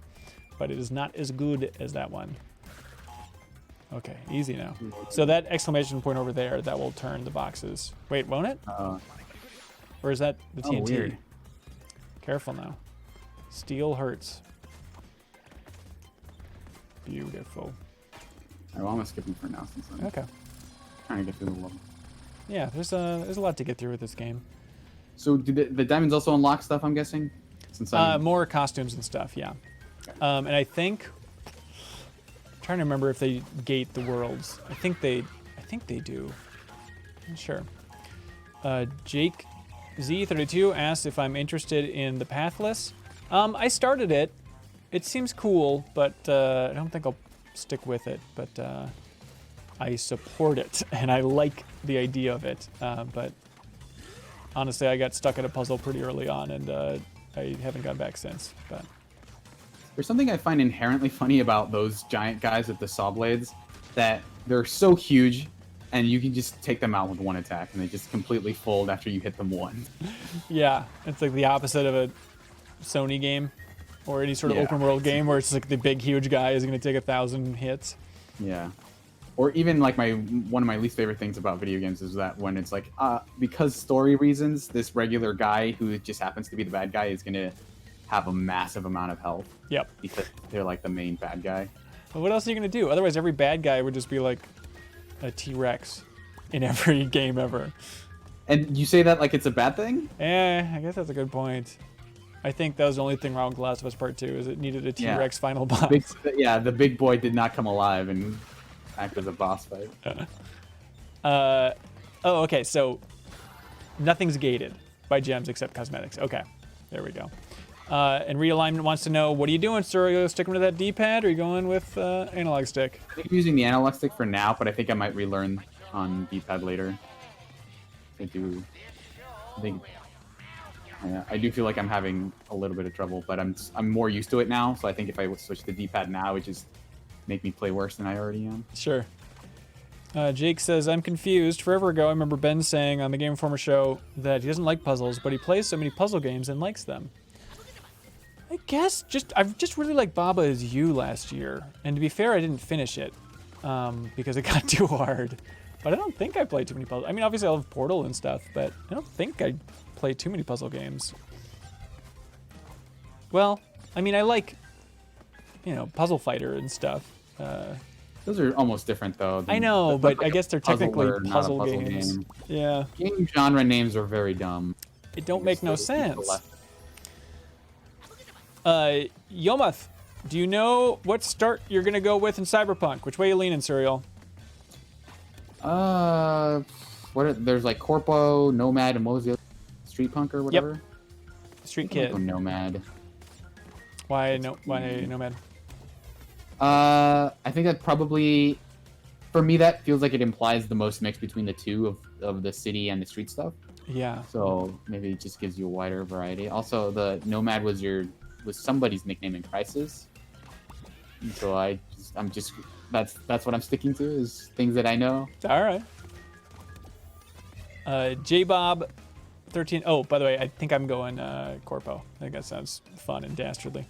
But it is not as good as that one. Okay, easy now. So that exclamation point over there, that will turn the boxes. Wait, won't it? Or is that the TNT? Weird. Careful now. Steel hurts. Beautiful. Well, I'm gonna skip them for now since I'm trying to get through the level. Yeah, there's a lot to get through with this game. So do the diamonds also unlock stuff, I'm guessing? Since more costumes and stuff, yeah. Okay. And I think, I'm trying to remember if they gate the worlds. I think they do. I'm not sure. Jake Z32 asks if I'm interested in the Pathless. I started it. It seems cool, but I don't think I'll stick with it. But I support it, and I like the idea of it. But honestly, I got stuck at a puzzle pretty early on, and I haven't gone back since. But there's something I find inherently funny about those giant guys with the saw blades, that they're so huge, and you can just take them out with one attack, and they just completely fold after you hit them once. Yeah, it's like the opposite of a Sony game or any sort of open world game where it's like the big huge guy is going to take 1,000 hits. Yeah. Or even like one of my least favorite things about video games is that when it's like, because story reasons, this regular guy who just happens to be the bad guy is going to have a massive amount of health. Yep. Because they're like the main bad guy. But what else are you going to do? Otherwise, every bad guy would just be like a T-Rex in every game ever. And you say that like it's a bad thing? I guess that's a good point. I think that was the only thing wrong with Last of Us Part 2 is it needed a T-Rex final boss. The big boy did not come alive and act as a boss fight. Okay, so nothing's gated by gems except cosmetics. Okay, there we go. And Realignment wants to know, what are you doing, sir? Are you sticking to that D-pad, or are you going with analog stick? I think I'm using the analog stick for now, but I think I might relearn on D-pad later. I do feel like I'm having a little bit of trouble, but I'm more used to it now, so I think if I would switch to D-pad now, it would just make me play worse than I already am. Sure. Jake says, I'm confused. Forever ago, I remember Ben saying on the Game Informer show that he doesn't like puzzles, but he plays so many puzzle games and likes them. I guess I've just really liked Baba Is You last year, and to be fair, I didn't finish it because it got too hard. But I don't think I played too many puzzles. I mean, obviously I love Portal and stuff, but I don't think I play too many puzzle games. Well, I mean, I like, Puzzle Fighter and stuff. Those are almost different, though. I know, but I guess they're technically puzzle puzzle games. game. Yeah. Game genre names are very dumb. It don't make no sense. Yomuth, do you know what start you're going to go with in Cyberpunk? Which way are you leaning, Suriel? There's like Corpo, Nomad, and what was the other? Street Punk or whatever? Yep. Street Kid. Nomad. Why Nomad? I think that probably, for me, that feels like it implies the most mix between the two of the city and the street stuff. Yeah. So maybe it just gives you a wider variety. Also, the Nomad was somebody's nickname in Crisis. And so that's what I'm sticking to, is things that I know. All right. J-Bob 13. Oh, by the way, I think I'm going Corpo. I think that sounds fun and dastardly.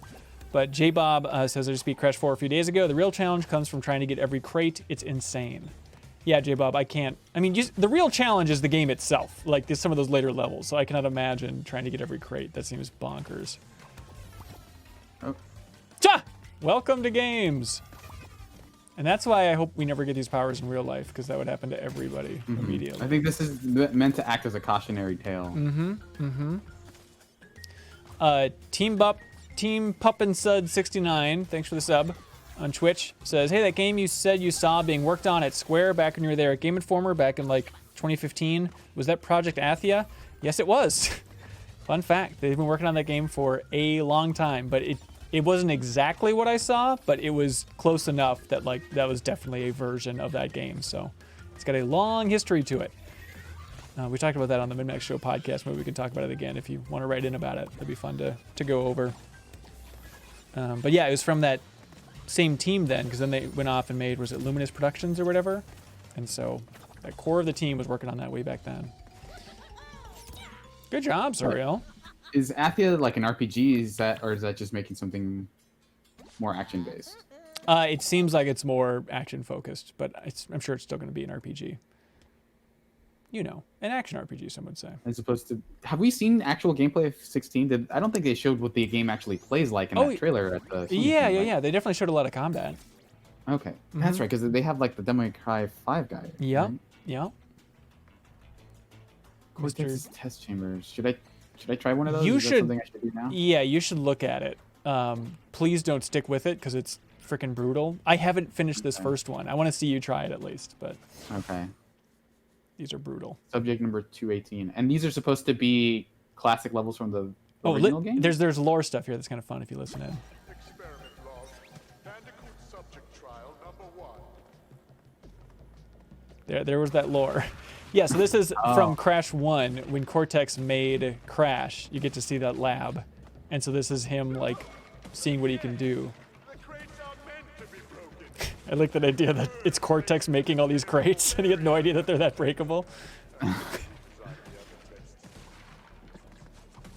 But J-Bob says I just beat Crash 4 a few days ago. The real challenge comes from trying to get every crate. It's insane. Yeah, J-Bob, I can't. I mean, the real challenge is the game itself. Like, there's some of those later levels. So I cannot imagine trying to get every crate. That seems bonkers. Oh. Cha! Welcome to games. And that's why I hope we never get these powers in real life, because that would happen to everybody immediately. I think this is meant to act as a cautionary tale. Team Pup and Sud 69, thanks for the sub on Twitch, says, hey, that game you said you saw being worked on at Square back when you were there at Game Informer back in like 2015, was that Project Athia? Yes, it was. Fun fact, they've been working on that game for a long time, but it wasn't exactly what I saw, but it was close enough that like that was definitely a version of that game. So it's got a long history to it. We talked about that on the MinnMax Show podcast. Maybe we can talk about it again if you want to write in about it. That'd be fun to go over. But yeah, it was from that same team then, because then they went off and made, was it Luminous Productions or whatever? And so that core of the team was working on that way back then. Good job, Suriel. Is Athia like an RPG? Or is that just making something more action-based? It seems like it's more action focused, but I'm sure it's still going to be an RPG. You know, an action RPG, some would say. As opposed to, have we seen actual gameplay of 16? I don't think they showed what the game actually plays like in that trailer at the. Yeah. They definitely showed a lot of combat. Okay, that's right, because they have like the Devil May Cry 5 guy. Yep. Right? Yep. Cortex test chambers. Should I try one of those? You Is that should. Something I should do now? Yeah, you should look at it. Please don't stick with it because it's freaking brutal. I haven't finished this first one. I want to see you try it at least, but. Okay. These are brutal. Subject number 218, and these are supposed to be classic levels from the original game. There's lore stuff here that's kind of fun if you listen in. Experiment log. Bandicoot subject trial number 1. There was that lore. Yeah, so this is from Crash 1 when Cortex made Crash. You get to see that lab, and so this is him like seeing what he can do. The crates aren't meant to be broken. I like that idea that it's Cortex making all these crates, and he had no idea that they're that breakable.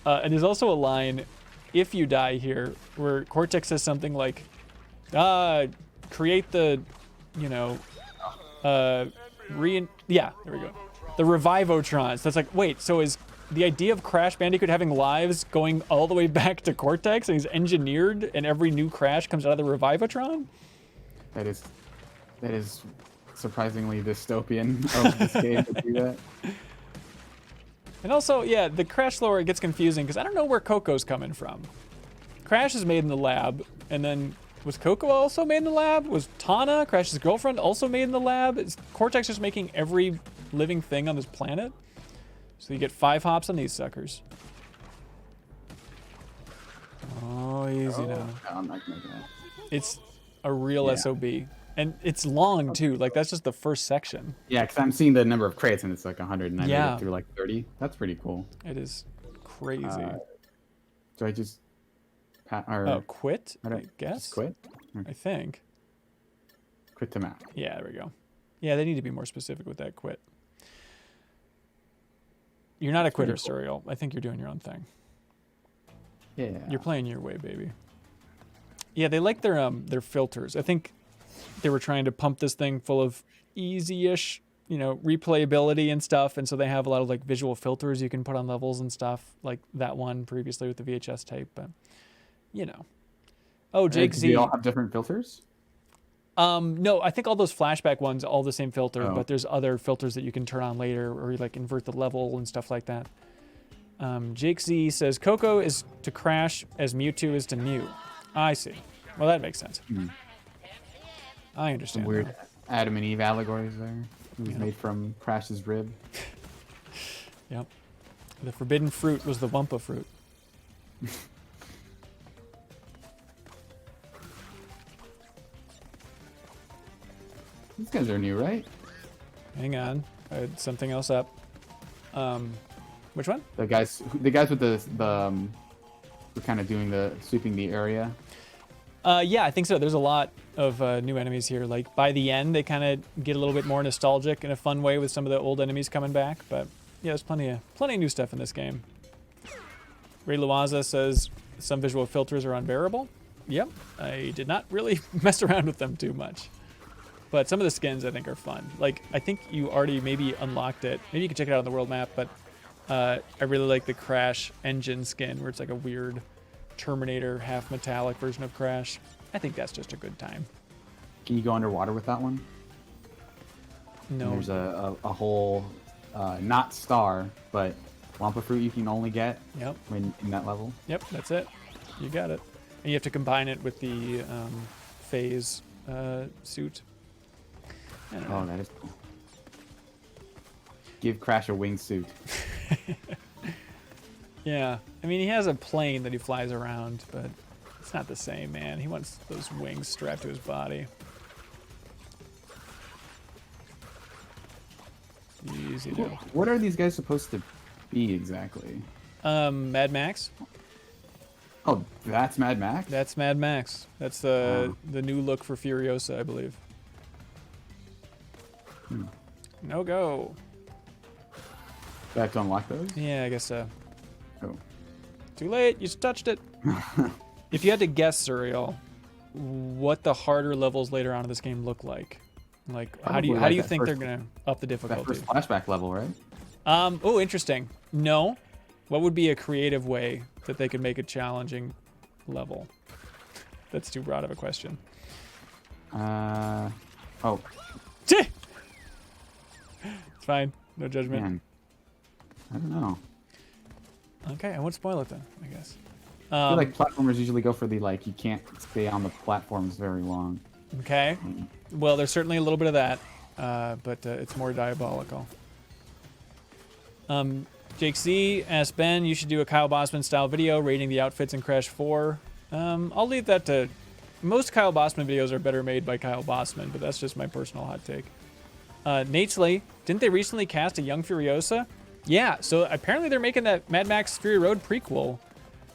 And there's also a line, if you die here, where Cortex says something like, create the, there we go. The Revivotrons. So that's like, wait, so is the idea of Crash Bandicoot having lives going all the way back to Cortex, and he's engineered, and every new Crash comes out of the Revivotron? That is surprisingly dystopian of this game to do that. And also, yeah, the Crash lore gets confusing because I don't know where Coco's coming from. Crash is made in the lab, and then was Coco also made in the lab? Was Tana, Crash's girlfriend, also made in the lab? Is Cortex just making every living thing on this planet? So you get 5 hops on these suckers. Oh, easy now. No, I'm not gonna do that. It's a real SOB. And it's long, too. Like, that's just the first section. Yeah, because I'm seeing the number of crates, and it's like 100, and I made Yeah. it through like 30. That's pretty cool. It is crazy. Do I just... Quit, I I guess? Just quit? I think. Quit to map. Yeah, there we go. Yeah, they need to be more specific with that quit. You're not a quitter, Suriel. I think you're doing your own thing. Yeah. You're playing your way, baby. Yeah, they like their filters. I think they were trying to pump this thing full of easy-ish, replayability and stuff, and so they have a lot of like visual filters you can put on levels and stuff, like that one previously with the VHS tape, but Oh, Jake Z. Do they all have different filters? No, I think all those flashback ones all the same filter, Oh. but there's other filters that you can turn on later or like invert the level and stuff like that. Jake Z says Coco is to Crash as Mewtwo is to Mew. I see. Well, that makes sense. I understand. Some weird now. Adam and Eve allegories there. It was made from Crash's rib. Yep. The forbidden fruit was the Wumpa fruit. These guys are new, right? Hang on. I had something else up. Which one? The guys with the were kind of doing the sweeping the area. Yeah, I think so. There's a lot of new enemies here. Like by the end, they kind of get a little bit more nostalgic in a fun way with some of the old enemies coming back. But yeah, there's plenty of new stuff in this game. Ray Luaza says some visual filters are unbearable. Yep, I did not really mess around with them too much. But some of the skins I think are fun. Like I think you already maybe unlocked it. Maybe you can check it out on the world map. But I really like the Crash engine skin where it's like a weird Terminator half metallic version of Crash. I think that's just a good time. Can you go underwater with that one? No. And there's a whole not star, but Wampa fruit you can only get when in that level. Yep, that's it. You got it. And you have to combine it with the phase suit. Oh, that is cool. Give Crash a wingsuit. Yeah, I mean, he has a plane that he flies around, but it's not the same, man. He wants those wings strapped to his body. Easy to. What are these guys supposed to be exactly? Mad Max. Oh, that's Mad Max? That's Mad Max. That's the new look for Furiosa, I believe. No go. Do I have to unlock those? Yeah, I guess so. Oh. Too late. You just touched it. If you had to guess, Suriel, what the harder levels later on in this game look like. Like, how do you Probably like think they're that gonna up the That difficulty? first flashback level, right? Oh, interesting. No, what would be a creative way that they could make a challenging level? That's too broad of a question. Oh, It's fine. No judgment. man. I don't know. Okay, I won't spoil it then, I guess. I feel like platformers usually go for the, like, you can't stay on the platforms very long. Okay. Well, there's certainly a little bit of that, but it's more diabolical. Jake Z asked Ben, you should do a Kyle Bossman style video rating the outfits in Crash 4. I'll leave that to... Most Kyle Bossman videos are better made by Kyle Bossman, but that's just my personal hot take. Natesley, didn't they recently cast a young Furiosa? Yeah, so apparently they're making that Mad Max Fury Road prequel.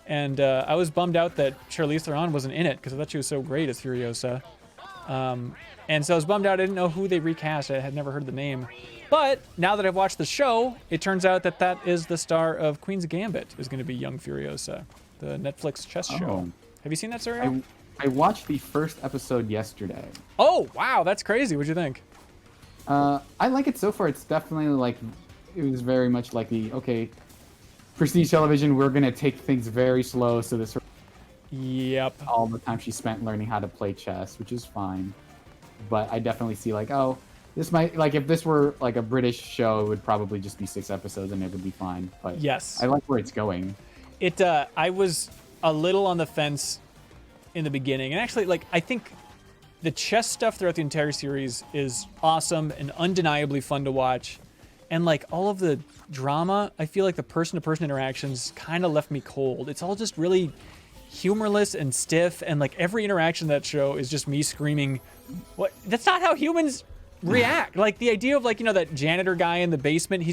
And I was bummed out that Charlize Theron wasn't in it because I thought she was so great as Furiosa. And so I was bummed out. I didn't know who they recast. I had never heard the name. But now that I've watched the show, it turns out that that is the star of Queen's Gambit is going to be young Furiosa, the Netflix chess show. Have you seen that, Suriel? I watched the first episode yesterday. Oh, wow. That's crazy. What'd you think? I like it so far. It's definitely like, it was very much like the, okay, prestige television, we're going to take things very slow. So this Yep. all the time she spent learning how to play chess, which is fine. But I definitely see like, oh, this might, like, if this were like a British show, it would probably just be 6 episodes and it would be fine. But Yes. I like where it's going. I was a little on the fence in the beginning. And actually, like, I think the chess stuff throughout the entire series is awesome and undeniably fun to watch. And, like, all of the drama, I feel like the person-to-person interactions kind of left me cold. It's all just really humorless and stiff. And, like, every interaction in that show is just me screaming, what? That's not how humans react. Like, the idea of, like, you know, that janitor guy in the basement,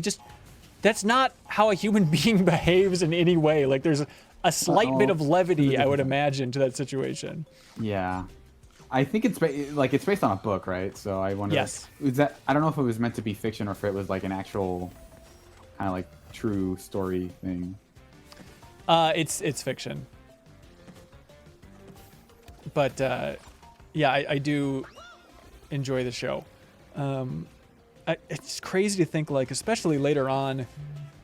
that's not how a human being behaves in any way. Like, there's a slight bit of levity, I would imagine, to that situation. Yeah. I think it's it's based on a book, right? So I wonder. Yes. I don't know if it was meant to be fiction or if it was like an actual kind of like true story thing. It's fiction. But yeah, I do enjoy the show. It's crazy to think, like, especially later on,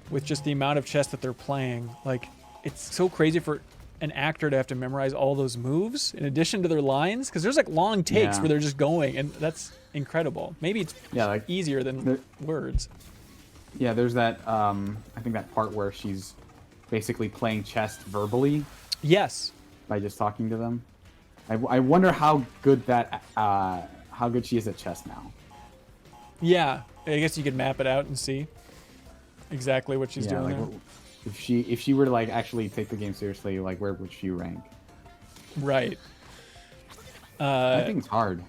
with just the amount of chess that they're playing, like, it's so crazy for an actor to have to memorize all those moves in addition to their lines, because there's like long takes where they're just going, and that's incredible. Maybe it's like easier than words. Yeah, there's that I think that part where she's basically playing chess verbally. Yes. By just talking to them. I wonder how good she is at chess now. Yeah, I guess you could map it out and see exactly what she's doing. Like, if she were to like actually take the game seriously, like where would she rank? Right. Acting's hard.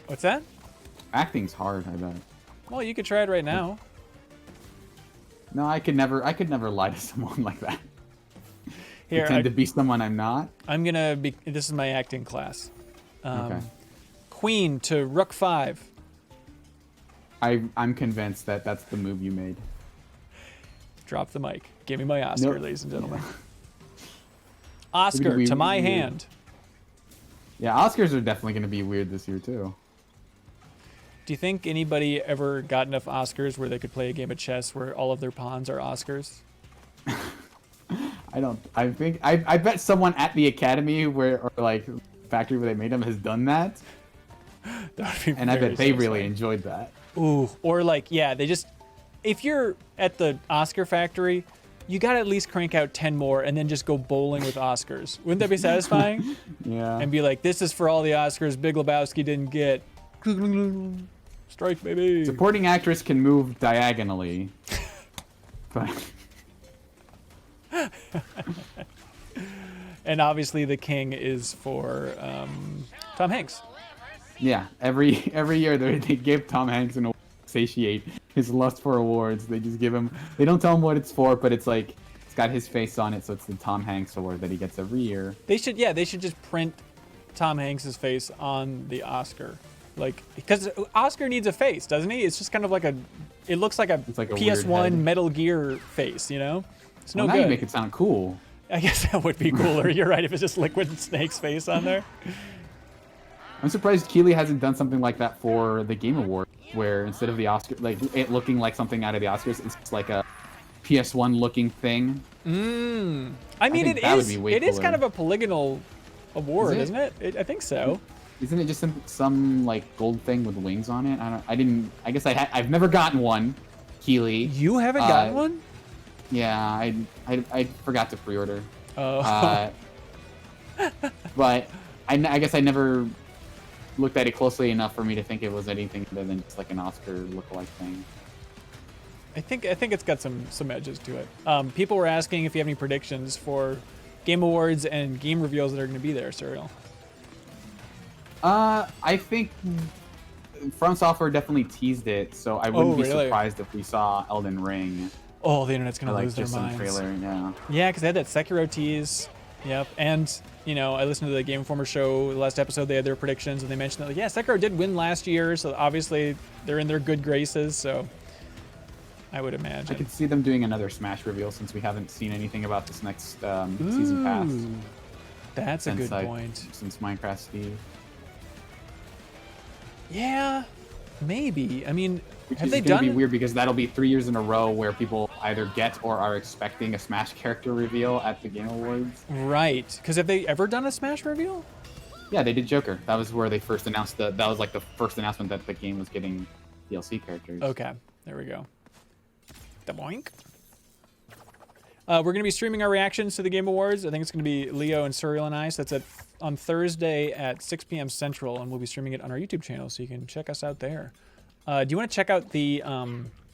What's that? Acting's hard, I bet. Well, you could try it right now. No, I could never lie to someone like that. Here, Pretend to be someone I'm not. I'm gonna be. This is my acting class. Okay. Queen to Rook 5. I'm convinced that that's the move you made. Drop the mic. Give me my Oscar, Nope. ladies and gentlemen. Oscar to my hand. Yeah, Oscars are definitely going to be weird this year too. Do you think anybody ever got enough Oscars where they could play a game of chess where all of their pawns are Oscars? I bet someone at the academy or like factory where they made them has done that. That would be and I bet they really satisfying. enjoyed that. Ooh, or like, yeah, they just, if you're at the Oscar factory, you got to at least crank out 10 more and then just go bowling with Oscars. Wouldn't that be satisfying? Yeah. And be like, this is for all the Oscars Big Lebowski didn't get. Strike, baby. Supporting actress can move diagonally. But and obviously the king is for Tom Hanks. yeah, every year they give Tom Hanks an award to satiate his lust for awards. They just give him. They don't tell him what it's for, but it's like it's got his face on it, so it's the Tom Hanks award that he gets every year. They should just print Tom Hanks's face on the Oscar, like, because Oscar needs a face, doesn't he? It's just kind of like it looks like a PS1 Metal Gear face, you know? It's no now good. You make it sound cool. I guess that would be cooler. You're right. If it's just Liquid Snake's face on there. I'm surprised Keighley hasn't done something like that for the Game Awards, where instead of the Oscar, like it looking like something out of the Oscars, it's just like a PS1 looking thing. I mean, it is kind of a polygonal award, isn't it? I think so. Isn't it just some like gold thing with wings on it? I guess I've never gotten one. Keighley. You haven't gotten one? Yeah, I forgot to pre-order. Oh. But I guess I never looked at it closely enough for me to think it was anything other than just like an Oscar lookalike thing. I think it's got some edges to it. People were asking if you have any predictions for Game Awards and game reveals that are going to be there, Suriel. I think From Software definitely teased it, so I wouldn't be surprised if we saw Elden Ring. Oh, the internet's gonna lose their just minds. Some trailer, yeah. Yeah, because they had that Sekiro tease. Yep, and I listened to the Game Informer show, the last episode. They had their predictions, and they mentioned that like, yeah, Sekiro did win last year, so obviously they're in their good graces. So I would imagine I could see them doing another Smash reveal since we haven't seen anything about this next season pass. That's a good point. Since Minecraft Steve. Yeah, maybe. I mean, have they done? It's gonna be weird because that'll be 3 years in a row where people either get or are expecting a Smash character reveal at the Game Awards. Right. Because have they ever done a Smash reveal? Yeah, they did Joker. That was where they first announced that was like the first announcement that the game was getting DLC characters. Okay, there we go. The boink. We're going to be streaming our reactions to the Game Awards. I think it's going to be Leo and Suriel and I. So that's on Thursday at 6 p.m. Central, and we'll be streaming it on our YouTube channel, so you can check us out there. Do you want to check out the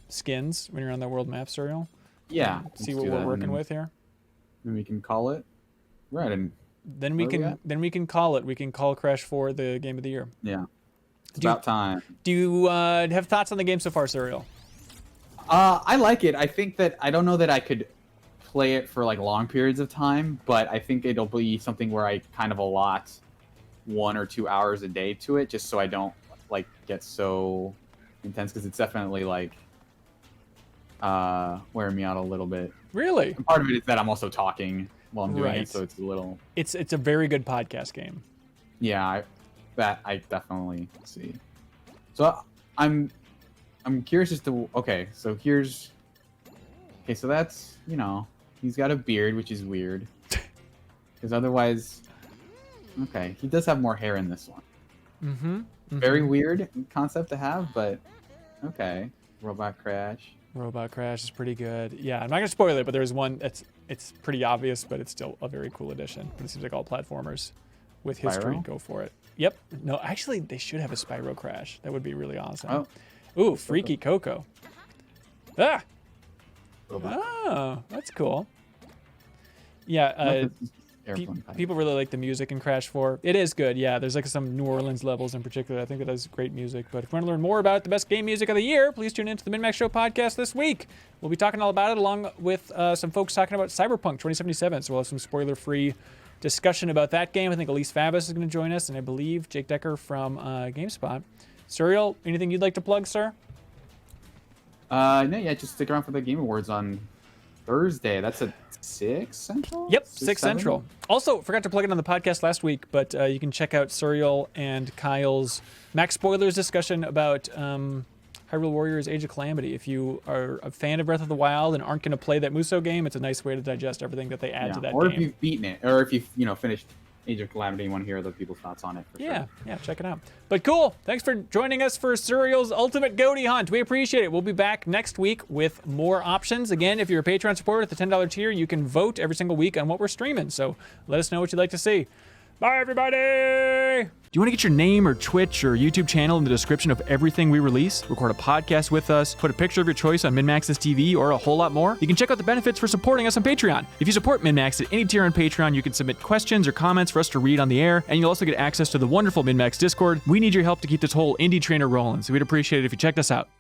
skins when you're on the world map, Suriel? Yeah. See what we're working with here. Then we can call it. Right. And then we can call it. We can call Crash 4 the game of the year. Yeah. It's about time. Do you have thoughts on the game so far, Suriel? I like it. I think that I don't know that I could play it for like long periods of time, but I think it'll be something where I kind of allot 1 or 2 hours a day to it, just so I don't like get so intense, because it's definitely like wearing me out a little bit. Really? And part of it is that I'm also talking while I'm doing it, so it's a little. It's a very good podcast game. Yeah, I definitely see. So I'm curious as to so so that's he's got a beard, which is weird, because otherwise, he does have more hair in this one. Mm-hmm. Very weird concept to have, but okay. Robot Crash. Robot Crash is pretty good. Yeah, I'm not gonna spoil it, but there's one it's pretty obvious, but it's still a very cool addition. But it seems like all platformers with history go for it. Yep. No, actually, they should have a Spyro Crash. That would be really awesome. Oh. Ooh, Freaky Coco. Ah. Oh, that's cool. Yeah, people really like the music in Crash 4. It is good, yeah. There's like some New Orleans levels in particular. I think it has great music. But if you want to learn more about the best game music of the year, please tune into the MinnMax Show podcast this week. We'll be talking all about it along with some folks talking about Cyberpunk 2077. So we'll have some spoiler-free discussion about that game. I think Elise Fabus is going to join us, and I believe Jake Decker from GameSpot. Suriel, anything you'd like to plug, sir? No, just stick around for the Game Awards on Thursday. That's at 6 Central? Yep, 6 Central. Also, forgot to plug it on the podcast last week, but you can check out Suriel and Kyle's Max Spoilers discussion about Hyrule Warriors Age of Calamity. If you are a fan of Breath of the Wild and aren't going to play that Musou game, it's a nice way to digest everything that they add to that game. Or if you've beaten it, or if you've finished Age of Calamity and want to hear other people's thoughts on it. Yeah, check it out. But cool. Thanks for joining us for Suriel's Ultimate GOTY Hunt. We appreciate it. We'll be back next week with more options. Again, if you're a Patreon supporter at the $10 tier, you can vote every single week on what we're streaming. So let us know what you'd like to see. Bye, everybody! Do you want to get your name or Twitch or YouTube channel in the description of everything we release? Record a podcast with us, put a picture of your choice on MinnMax's TV, or a whole lot more? You can check out the benefits for supporting us on Patreon. If you support MinnMax at any tier on Patreon, you can submit questions or comments for us to read on the air, and you'll also get access to the wonderful MinnMax Discord. We need your help to keep this whole indie trainer rolling, so we'd appreciate it if you checked us out.